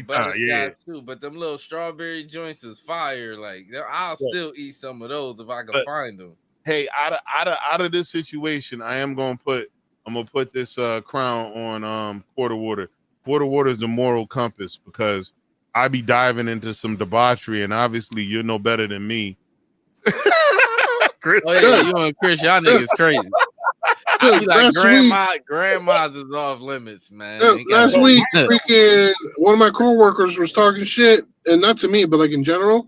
Speaker 2: time, yeah.
Speaker 4: Too, but them little strawberry joints is fire. Like I'll still eat some of those if I can find them.
Speaker 2: Hey, out of this situation, I'm gonna put this crown on Quarter Water. Quarter Water is the moral compass because I be diving into some debauchery, and obviously you're no better than me.
Speaker 4: Chris, you and Chris, y'all niggas crazy. I be like,
Speaker 3: last
Speaker 4: grandma's is off limits, man.
Speaker 3: Last week, freaking one of my coworkers was talking shit, and not to me, but like in general.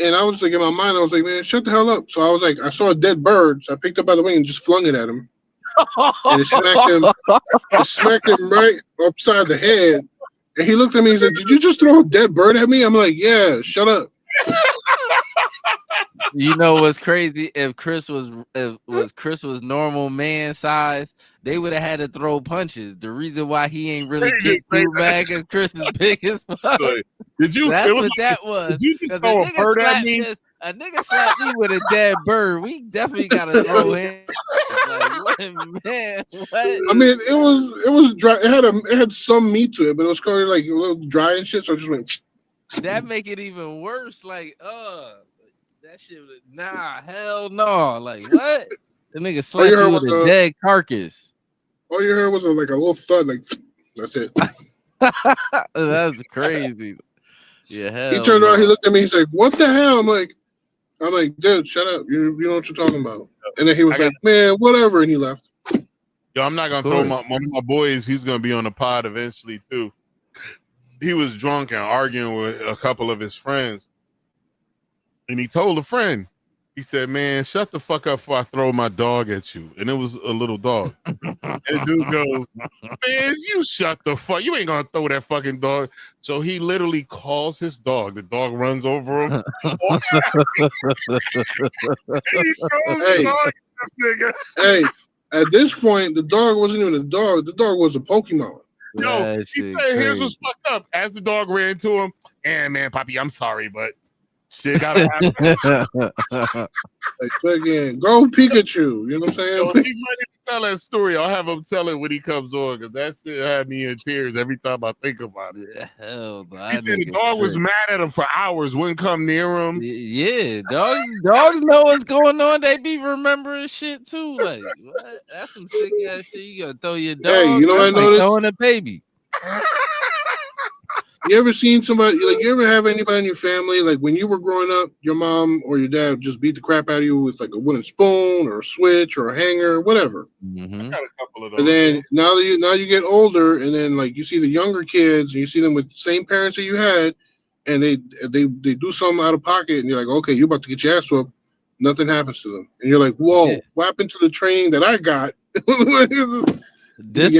Speaker 3: And I was like, in my mind, I was like, man, shut the hell up. So I was like, I saw a dead bird, so I picked up by the wing and just flung it at him. And it smacked him right upside the head. And he looked at me, he's like, did you just throw a dead bird at me? I'm like, yeah, shut up.
Speaker 4: You know what's crazy? If Chris was normal man size, they would have had to throw punches. The reason why he ain't really get too mad because Chris is big as fuck.
Speaker 2: Did you?
Speaker 4: That's what that was.
Speaker 2: Did you just throw a bird at me?
Speaker 4: A nigga slapped me with a dead bird. We definitely gotta throw him. Like, man, what?
Speaker 3: I mean, it was dry. It had some meat to it, but it was kind of like a little dry and shit. So I just went.
Speaker 4: That make it even worse. Like, that shit. Nah, hell no. Like, what? The nigga slapped you with a dead carcass.
Speaker 3: All you heard was like a little thud. Like, that's it.
Speaker 4: That's crazy. Yeah, hell.
Speaker 3: He turned around. He looked at me. He's like, "What the hell?" I'm like, dude, shut up. You know what you're talking about. And then he was like, man, whatever. And he left.
Speaker 2: Yo, I'm not going to throw one of my boys. He's going to be on the pod eventually, too. He was drunk and arguing with a couple of his friends. And he told a friend, he said, man, shut the fuck up before I throw my dog at you. And it was a little dog. And the dude goes, man, you shut the fuck. You ain't going to throw that fucking dog. So he literally calls his dog. The dog runs over him. And he throws the dog at this nigga.
Speaker 3: Hey, at this point, the dog wasn't even a dog. The dog was a Pokemon.
Speaker 2: Yo, he said, here's what's fucked up. As the dog ran to him, and man, Poppy, I'm sorry, but shit gotta happen.
Speaker 3: Like fucking go Pikachu. You know what I'm saying?
Speaker 2: Yo, he's ready to tell that story. I'll have him tell it when he comes on because that shit had me in tears every time I think about it.
Speaker 4: Yeah, hell,
Speaker 2: he said the dog was mad at him for hours, wouldn't come near him.
Speaker 4: Yeah, dogs know what's going on. They be remembering shit too. Like, what? That's some sick ass shit. You gotta throw your dog.
Speaker 3: Hey, you know what I noticed?
Speaker 4: Like throwing a baby.
Speaker 3: You ever seen somebody, like, you ever have anybody in your family, like, when you were growing up, your mom or your dad just beat the crap out of you with, like, a wooden spoon or a switch or a hanger, whatever.
Speaker 2: Mm-hmm. I got a couple of those.
Speaker 3: And then now you get older, and then, like, you see the younger kids, and you see them with the same parents that you had, and they do something out of pocket, and you're like, okay, you're about to get your ass whooped. Nothing happens to them. And you're like, whoa, what happened to the training that I got?
Speaker 4: This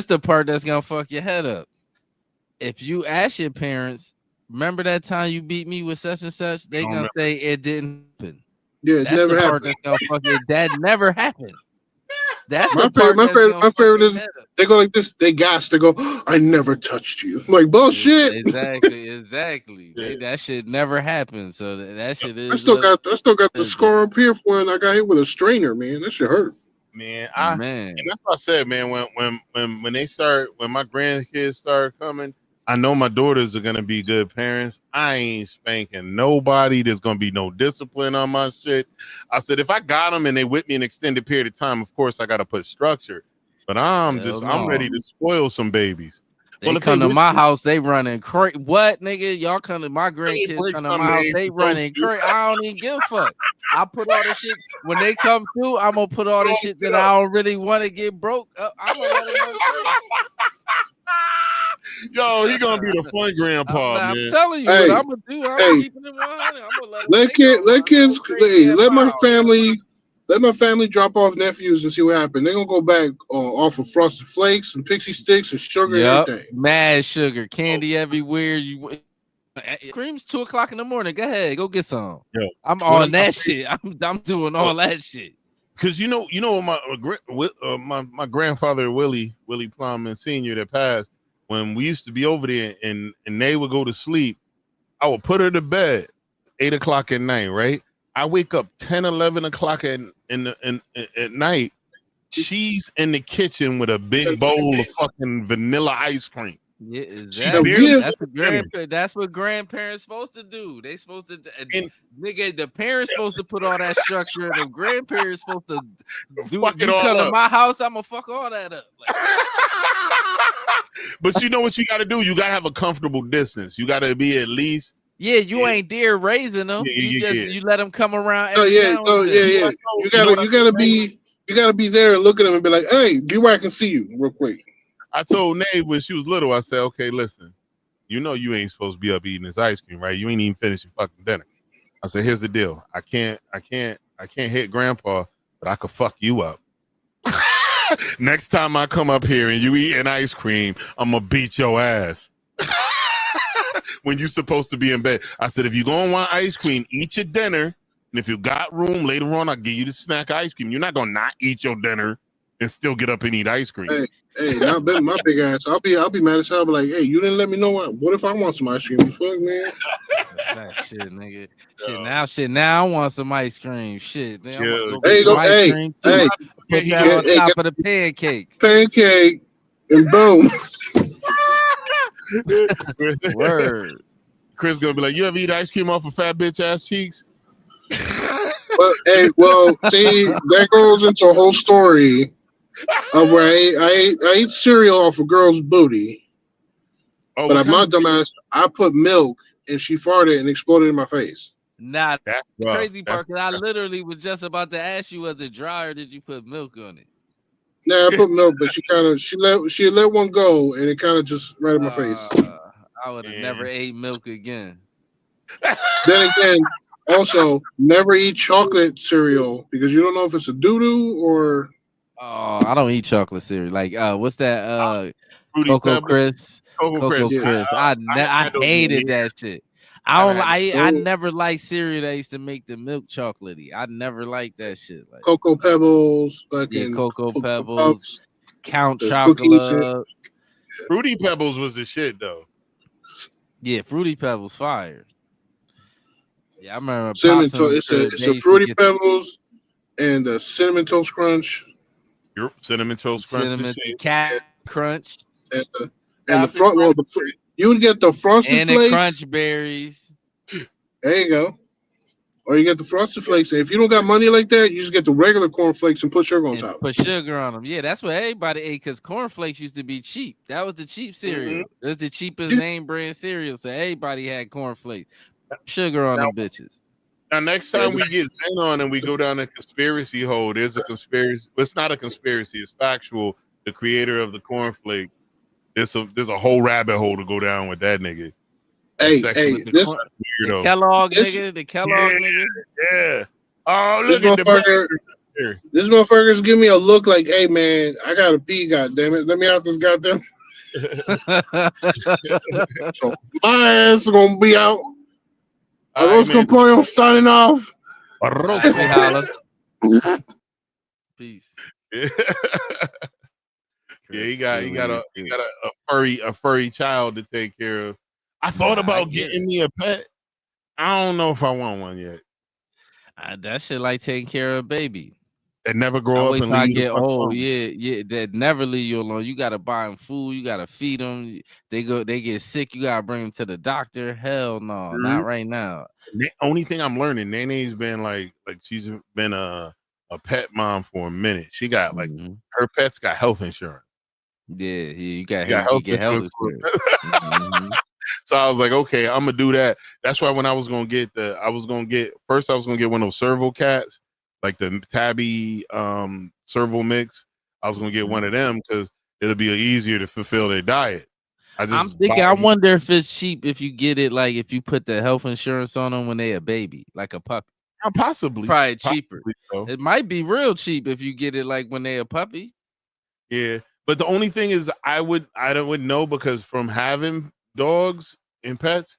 Speaker 4: the part that's gonna fuck your head up. If you ask your parents, remember that time you beat me with such and such, they gonna say it didn't happen.
Speaker 3: Yeah, it never happened.
Speaker 4: That never happened. That's
Speaker 3: my favorite is they go like this. They gas. They go, I never touched you. I'm like, bullshit.
Speaker 4: Exactly. That shit never happened. So that shit is.
Speaker 3: I still got the scar up here for when I got hit with a strainer. Man, that shit hurt.
Speaker 2: Man, and that's what I said, man. When my grandkids start coming, I know my daughters are gonna be good parents. I ain't spanking nobody. There's gonna be no discipline on my shit. I said if I got them and they with me an extended period of time, of course I gotta put structure. But I'm ready to spoil some babies.
Speaker 4: They come to my house, they running crazy. What, nigga? Y'all come to my grandkids, come to my house, they running crazy. I don't even give a fuck. I put all the shit when they come through. I'm gonna put all the shit that I don't really want to get broke. I'm gonna let them run crazy.
Speaker 2: Yo, he gonna be the fun grandpa, man.
Speaker 4: I'm telling you what I'm gonna do. I'm keeping it 100. I'm gonna
Speaker 3: let my family drop off nephews and see what happens. They're gonna go back off of Frosted Flakes and Pixie Sticks and sugar and everything.
Speaker 4: Mad sugar, candy everywhere. Cream's 2:00 in the morning. Go ahead, go get some.
Speaker 2: Yo,
Speaker 4: I'm on that shit. I'm doing all that shit.
Speaker 2: Cause you know my grandfather Willie Plumman Sr. that passed. When we used to be over there and they would go to sleep, I would put her to bed 8:00 at night, right? I wake up 10, 11 o'clock at night. She's in the kitchen with a big bowl of fucking vanilla ice cream.
Speaker 4: Yeah, exactly. That's what grandparents supposed to do. They supposed to nigga, the parents supposed to put all that structure, and the grandparents supposed to do it. You come to my house, I'm gonna fuck all that up. Like,
Speaker 2: but you know what you gotta do? You gotta have a comfortable distance. You gotta be at least.
Speaker 4: Yeah, you ain't there raising them. You let them come around.
Speaker 3: You gotta You gotta be there and look at them and be like, "Hey, be where I can see you real quick."
Speaker 2: I told Nate when she was little, I said, okay, listen, you know you ain't supposed to be up eating this ice cream, right? You ain't even finished your fucking dinner. I said, here's the deal. I can't hit grandpa, but I could fuck you up. Next time I come up here and you eating ice cream, I'm gonna beat your ass. When you supposed to be in bed. I said, if you gonna want ice cream, eat your dinner. And if you got room later on, I'll give you the snack ice cream. You're not gonna not eat your dinner and still get up and eat ice cream.
Speaker 3: Hey, not bet my big ass. I'll be mad as hell. I'll be like, hey, you didn't let me know what if I want some ice cream? Fuck, man.
Speaker 7: Shit, nigga. Now I want some ice cream. Shit. Man,
Speaker 2: Yeah.
Speaker 7: I'm gonna go get some ice cream too. Put that on top of the pancakes.
Speaker 3: Pancake and boom.
Speaker 7: Word.
Speaker 2: Chris gonna be like, you ever eat ice cream off of fat bitch ass cheeks?
Speaker 3: But hey, well, see, that goes into a whole story of where I ate cereal off a girl's booty.
Speaker 2: Oh,
Speaker 3: but my dumbass, I put milk and she farted and exploded in my face.
Speaker 7: Nah,
Speaker 2: that's
Speaker 7: the crazy part, because I literally was just about to ask you, was it dry or did you put milk on it?
Speaker 3: Nah, I put milk, but she let one go and it kind of just right in my face.
Speaker 7: I would have never ate milk again.
Speaker 3: Then again, also never eat chocolate cereal because you don't know if it's a doo-doo or.
Speaker 7: Oh, I don't eat chocolate cereal. Like, what's that? Cocoa Crisp. Cocoa Crisp. I hated that shit. I never liked cereal that used to make the milk chocolatey. I never liked that shit. Like
Speaker 3: Cocoa Pebbles,
Speaker 7: Cocoa Pebbles, Count Chocolate.
Speaker 2: Fruity Pebbles was the shit though.
Speaker 7: Yeah, Fruity Pebbles fire. Yeah, I remember.
Speaker 3: It's a Fruity Pebbles and a Cinnamon Toast Crunch.
Speaker 2: Your Cinnamon Toast Crunch.
Speaker 7: Cinnamon Cat Crunch.
Speaker 3: And the front, you would get the Frosted
Speaker 7: and
Speaker 3: Flakes.
Speaker 7: And the Crunch Berries.
Speaker 3: There you go. Or you get the Frosted Flakes. And if you don't got money like that, you just get the regular corn flakes and put sugar on top.
Speaker 7: Put sugar on them. Yeah, that's what everybody ate because corn flakes used to be cheap. That was the cheap cereal. It was the cheapest name brand cereal. So everybody had corn flakes. Sugar on them bitches.
Speaker 2: Now, next time we get Zen on and we go down a conspiracy hole, there's a conspiracy. It's not a conspiracy. It's factual. The creator of the cornflake. There's a whole rabbit hole to go down with that nigga.
Speaker 3: Hey,
Speaker 7: the Kellogg nigga. The Kellogg nigga.
Speaker 2: Yeah. Oh, look at the
Speaker 3: this motherfucker's giving me a look like, hey man, I gotta pee, goddammit. Let me out this goddamn. So my ass is gonna be out. Arroz con pollo signing off.
Speaker 7: Peace.
Speaker 2: Yeah, he got a furry child to take care of. I thought about getting me a pet. I don't know if I want one yet.
Speaker 7: That shit like taking care of a baby.
Speaker 2: That never grow up.
Speaker 7: Wait till I get old. Yeah. That never leave you alone. You gotta buy them food. You gotta feed them. They get sick. You gotta bring them to the doctor. Hell no, not right now.
Speaker 2: The only thing I'm learning, Nene's been like she's been a pet mom for a minute. She got her pets got health insurance.
Speaker 7: Yeah, you got health insurance.
Speaker 2: So I was like, okay, I'm gonna do that. That's why when I was gonna get I was gonna get one of those servo cats, like the Tabby servo mix. I was gonna get one of them because it'll be easier to fulfill their diet.
Speaker 7: I wonder if it's cheap if you get it, like if you put the health insurance on them when they're a baby, like a puppy.
Speaker 2: Possibly,
Speaker 7: probably cheaper. So. It might be real cheap if you get it like when they're a puppy.
Speaker 2: Yeah, but the only thing is, I don't know because from having dogs and pets,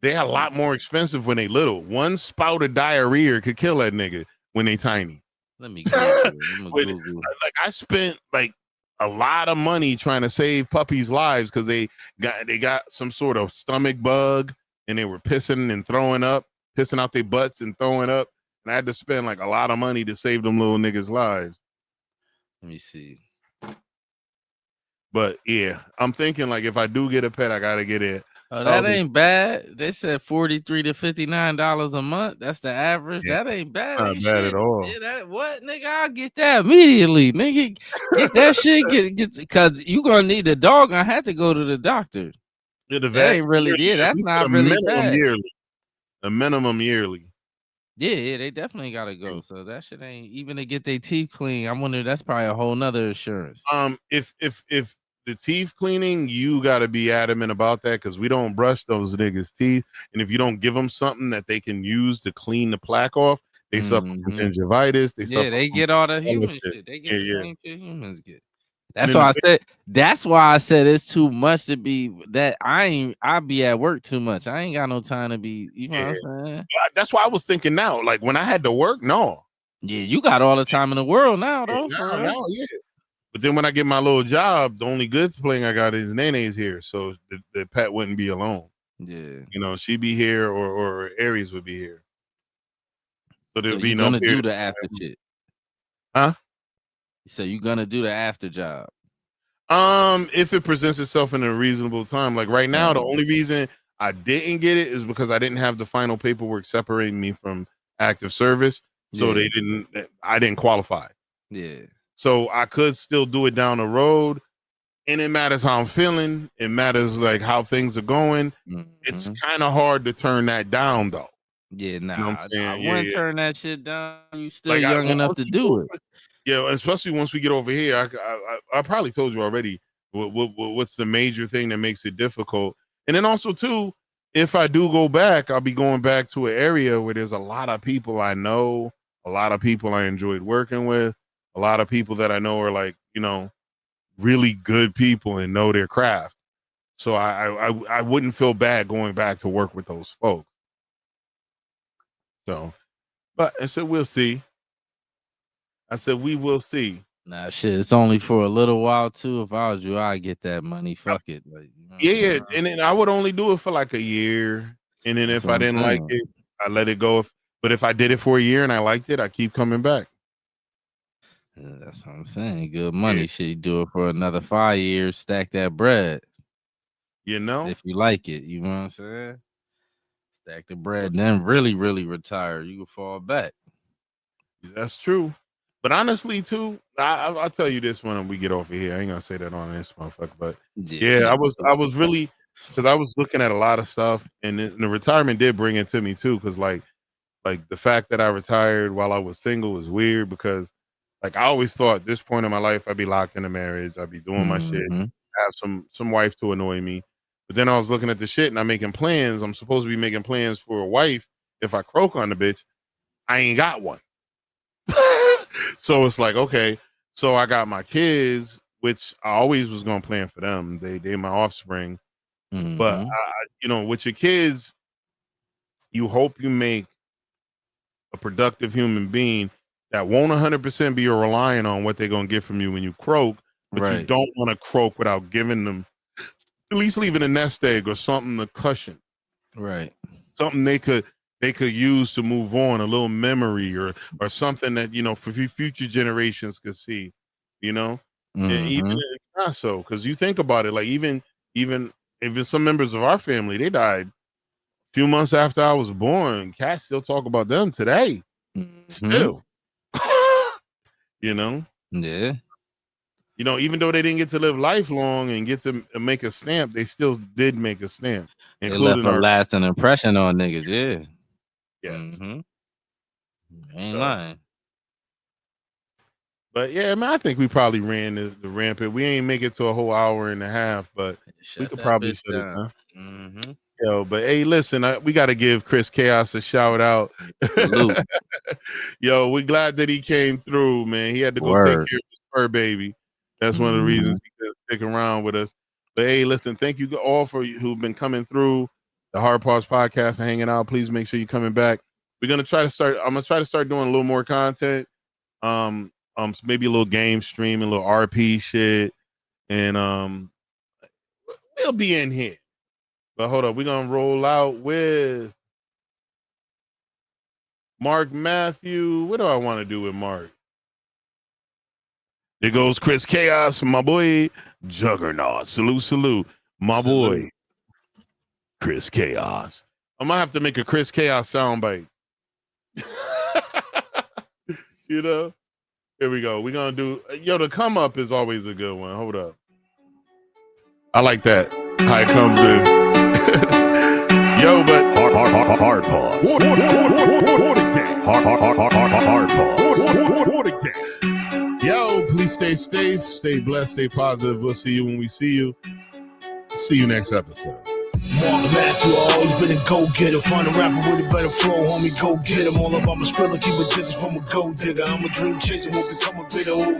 Speaker 2: they're a lot more expensive when they little. One spout of diarrhea could kill that nigga when they tiny.
Speaker 7: Let me Google.
Speaker 2: Like I spent like a lot of money trying to save puppies' lives because they got some sort of stomach bug and they were pissing and throwing up, pissing out their butts and throwing up. And I had to spend like a lot of money to save them little niggas' lives.
Speaker 7: Let me see.
Speaker 2: But yeah, I'm thinking like if I do get a pet, I gotta get it.
Speaker 7: Oh, that ain't bad. They said $43 to $59 a month. That's the average. Yeah. That ain't bad.
Speaker 2: Not bad at all.
Speaker 7: Yeah, what, nigga? I'll get that immediately, nigga. Get that shit. Get because you gonna need the dog. I had to go to the doctor.
Speaker 2: Yeah, the
Speaker 7: vet. That ain't really. Yeah, that's not really bad.
Speaker 2: Yearly. A minimum yearly.
Speaker 7: Yeah, they definitely gotta go. So that shit ain't even to get their teeth clean. I wonder that's probably a whole nother insurance.
Speaker 2: If the teeth cleaning, you got to be adamant about that because we don't brush those niggas' teeth, and if you don't give them something that they can use to clean the plaque off, they suffer from gingivitis.
Speaker 7: They get all the human shit. They get the same shit humans get. That's why I said it's too much to be that I be at work too much. I ain't got no time to be, you know what I'm saying?
Speaker 2: That's why I was thinking now. Like when I had to work, no.
Speaker 7: Yeah, you got all the time in the world now, though.
Speaker 2: Now, yeah. But then when I get my little job, the only good thing I got is Nene's here. So the pet wouldn't be alone.
Speaker 7: Yeah.
Speaker 2: You know, she'd be here or Aries would be here. So there'd be no
Speaker 7: gonna do the after shit.
Speaker 2: Huh?
Speaker 7: So you gonna do the after job?
Speaker 2: If it presents itself in a reasonable time. Like right now, the only reason I didn't get it is because I didn't have the final paperwork separating me from active service. So I didn't qualify.
Speaker 7: Yeah.
Speaker 2: So I could still do it down the road. And it matters how I'm feeling. It matters like how things are going. It's kind of hard to turn that down though.
Speaker 7: Yeah,
Speaker 2: you know what I'm saying?
Speaker 7: I wouldn't turn that shit down. You still like, young enough to do it.
Speaker 2: Yeah, especially once we get over here. I probably told you already what's the major thing that makes it difficult. And then also too, if I do go back, I'll be going back to an area where there's a lot of people I know, a lot of people I enjoyed working with, a lot of people that I know are like, you know, really good people and know their craft. So I wouldn't feel bad going back to work with those folks. So, but I said, we'll see. I said, we will see.
Speaker 7: Nah, shit, it's only for a little while too. If I was you, I'd get that money. Fuck it. Like,
Speaker 2: you know, and then I would only do it for like a year. And then if I didn't like it, I let it go. But if I did it for a year and I liked it, I keep coming back.
Speaker 7: Yeah, that's what I'm saying. Good money. Shit, do it for another 5 years, stack that bread.
Speaker 2: You know?
Speaker 7: If you like it, you know what I'm saying? Stack the bread, and then really, really retire. You can fall back.
Speaker 2: That's true. But honestly, too, I'll tell you this when we get off of here. I ain't gonna say that on this motherfucker, but I was really, because I was looking at a lot of stuff, and the retirement did bring it to me too, because like the fact that I retired while I was single is weird, because like I always thought at this point in my life I'd be locked in a marriage, I'd be doing my shit, have some wife to annoy me. But then I was looking at the shit and I'm making plans. I'm supposed to be making plans for a wife. If I croak on the bitch, I ain't got one. So it's like, okay, so I got my kids, which I always was going to plan for them. They my offspring. But, you know, with your kids, you hope you make a productive human being that won't 100% be relying on what they're going to get from you when you croak, but you don't want to croak without giving them, at least leaving a nest egg or something to cushion.
Speaker 7: Right.
Speaker 2: Something they could use to move on, a little memory or something that, you know, for future generations could see, you know, and even if it's not so, because you think about it, like even if some members of our family, they died a few months after I was born, cats still talk about them today. Still, you know?
Speaker 7: Yeah.
Speaker 2: You know, even though they didn't get to live lifelong and get to make a stamp, they still did make a stamp.
Speaker 7: They left a lasting impression on niggas, yeah.
Speaker 2: Yes.
Speaker 7: Ain't lying.
Speaker 2: But yeah, man, I think we probably ran the rampant. We ain't make it to a whole hour and a half, but we could probably shut it down. Yo, but hey, listen, we got to give Chris Chaos a shout out. Yo, we're glad that he came through, man. He had to go take care of his fur baby. That's one of the reasons he couldn't stick around with us. But hey, listen, thank you all for who've been coming through the Hard Pause podcast and hanging out. Please make sure you're coming back. I'm gonna try to start doing a little more content. Maybe a little game stream, a little RP shit, and we'll be in here. But hold up, we're gonna roll out with Mark Matthew. What do I want to do with Mark? There goes Chris Chaos, my boy Juggernaut. Salute, my boy Chris Chaos. I might have to make a Chris Chaos soundbite. You know? Here we go. We're going to do... Yo, the come up is always a good one. Hold up. I like that. How it comes in. Yo, but... Hard pause. What again? safe, stay blessed, stay positive. We'll see you when we see you. See you next episode.
Speaker 8: Mark Matthew, always been a go-getter. Find a rapper with a better flow, homie, go get him. All about my Skrilla, keep a distance from a gold digger. I'm a dream chaser, won't become a bitter old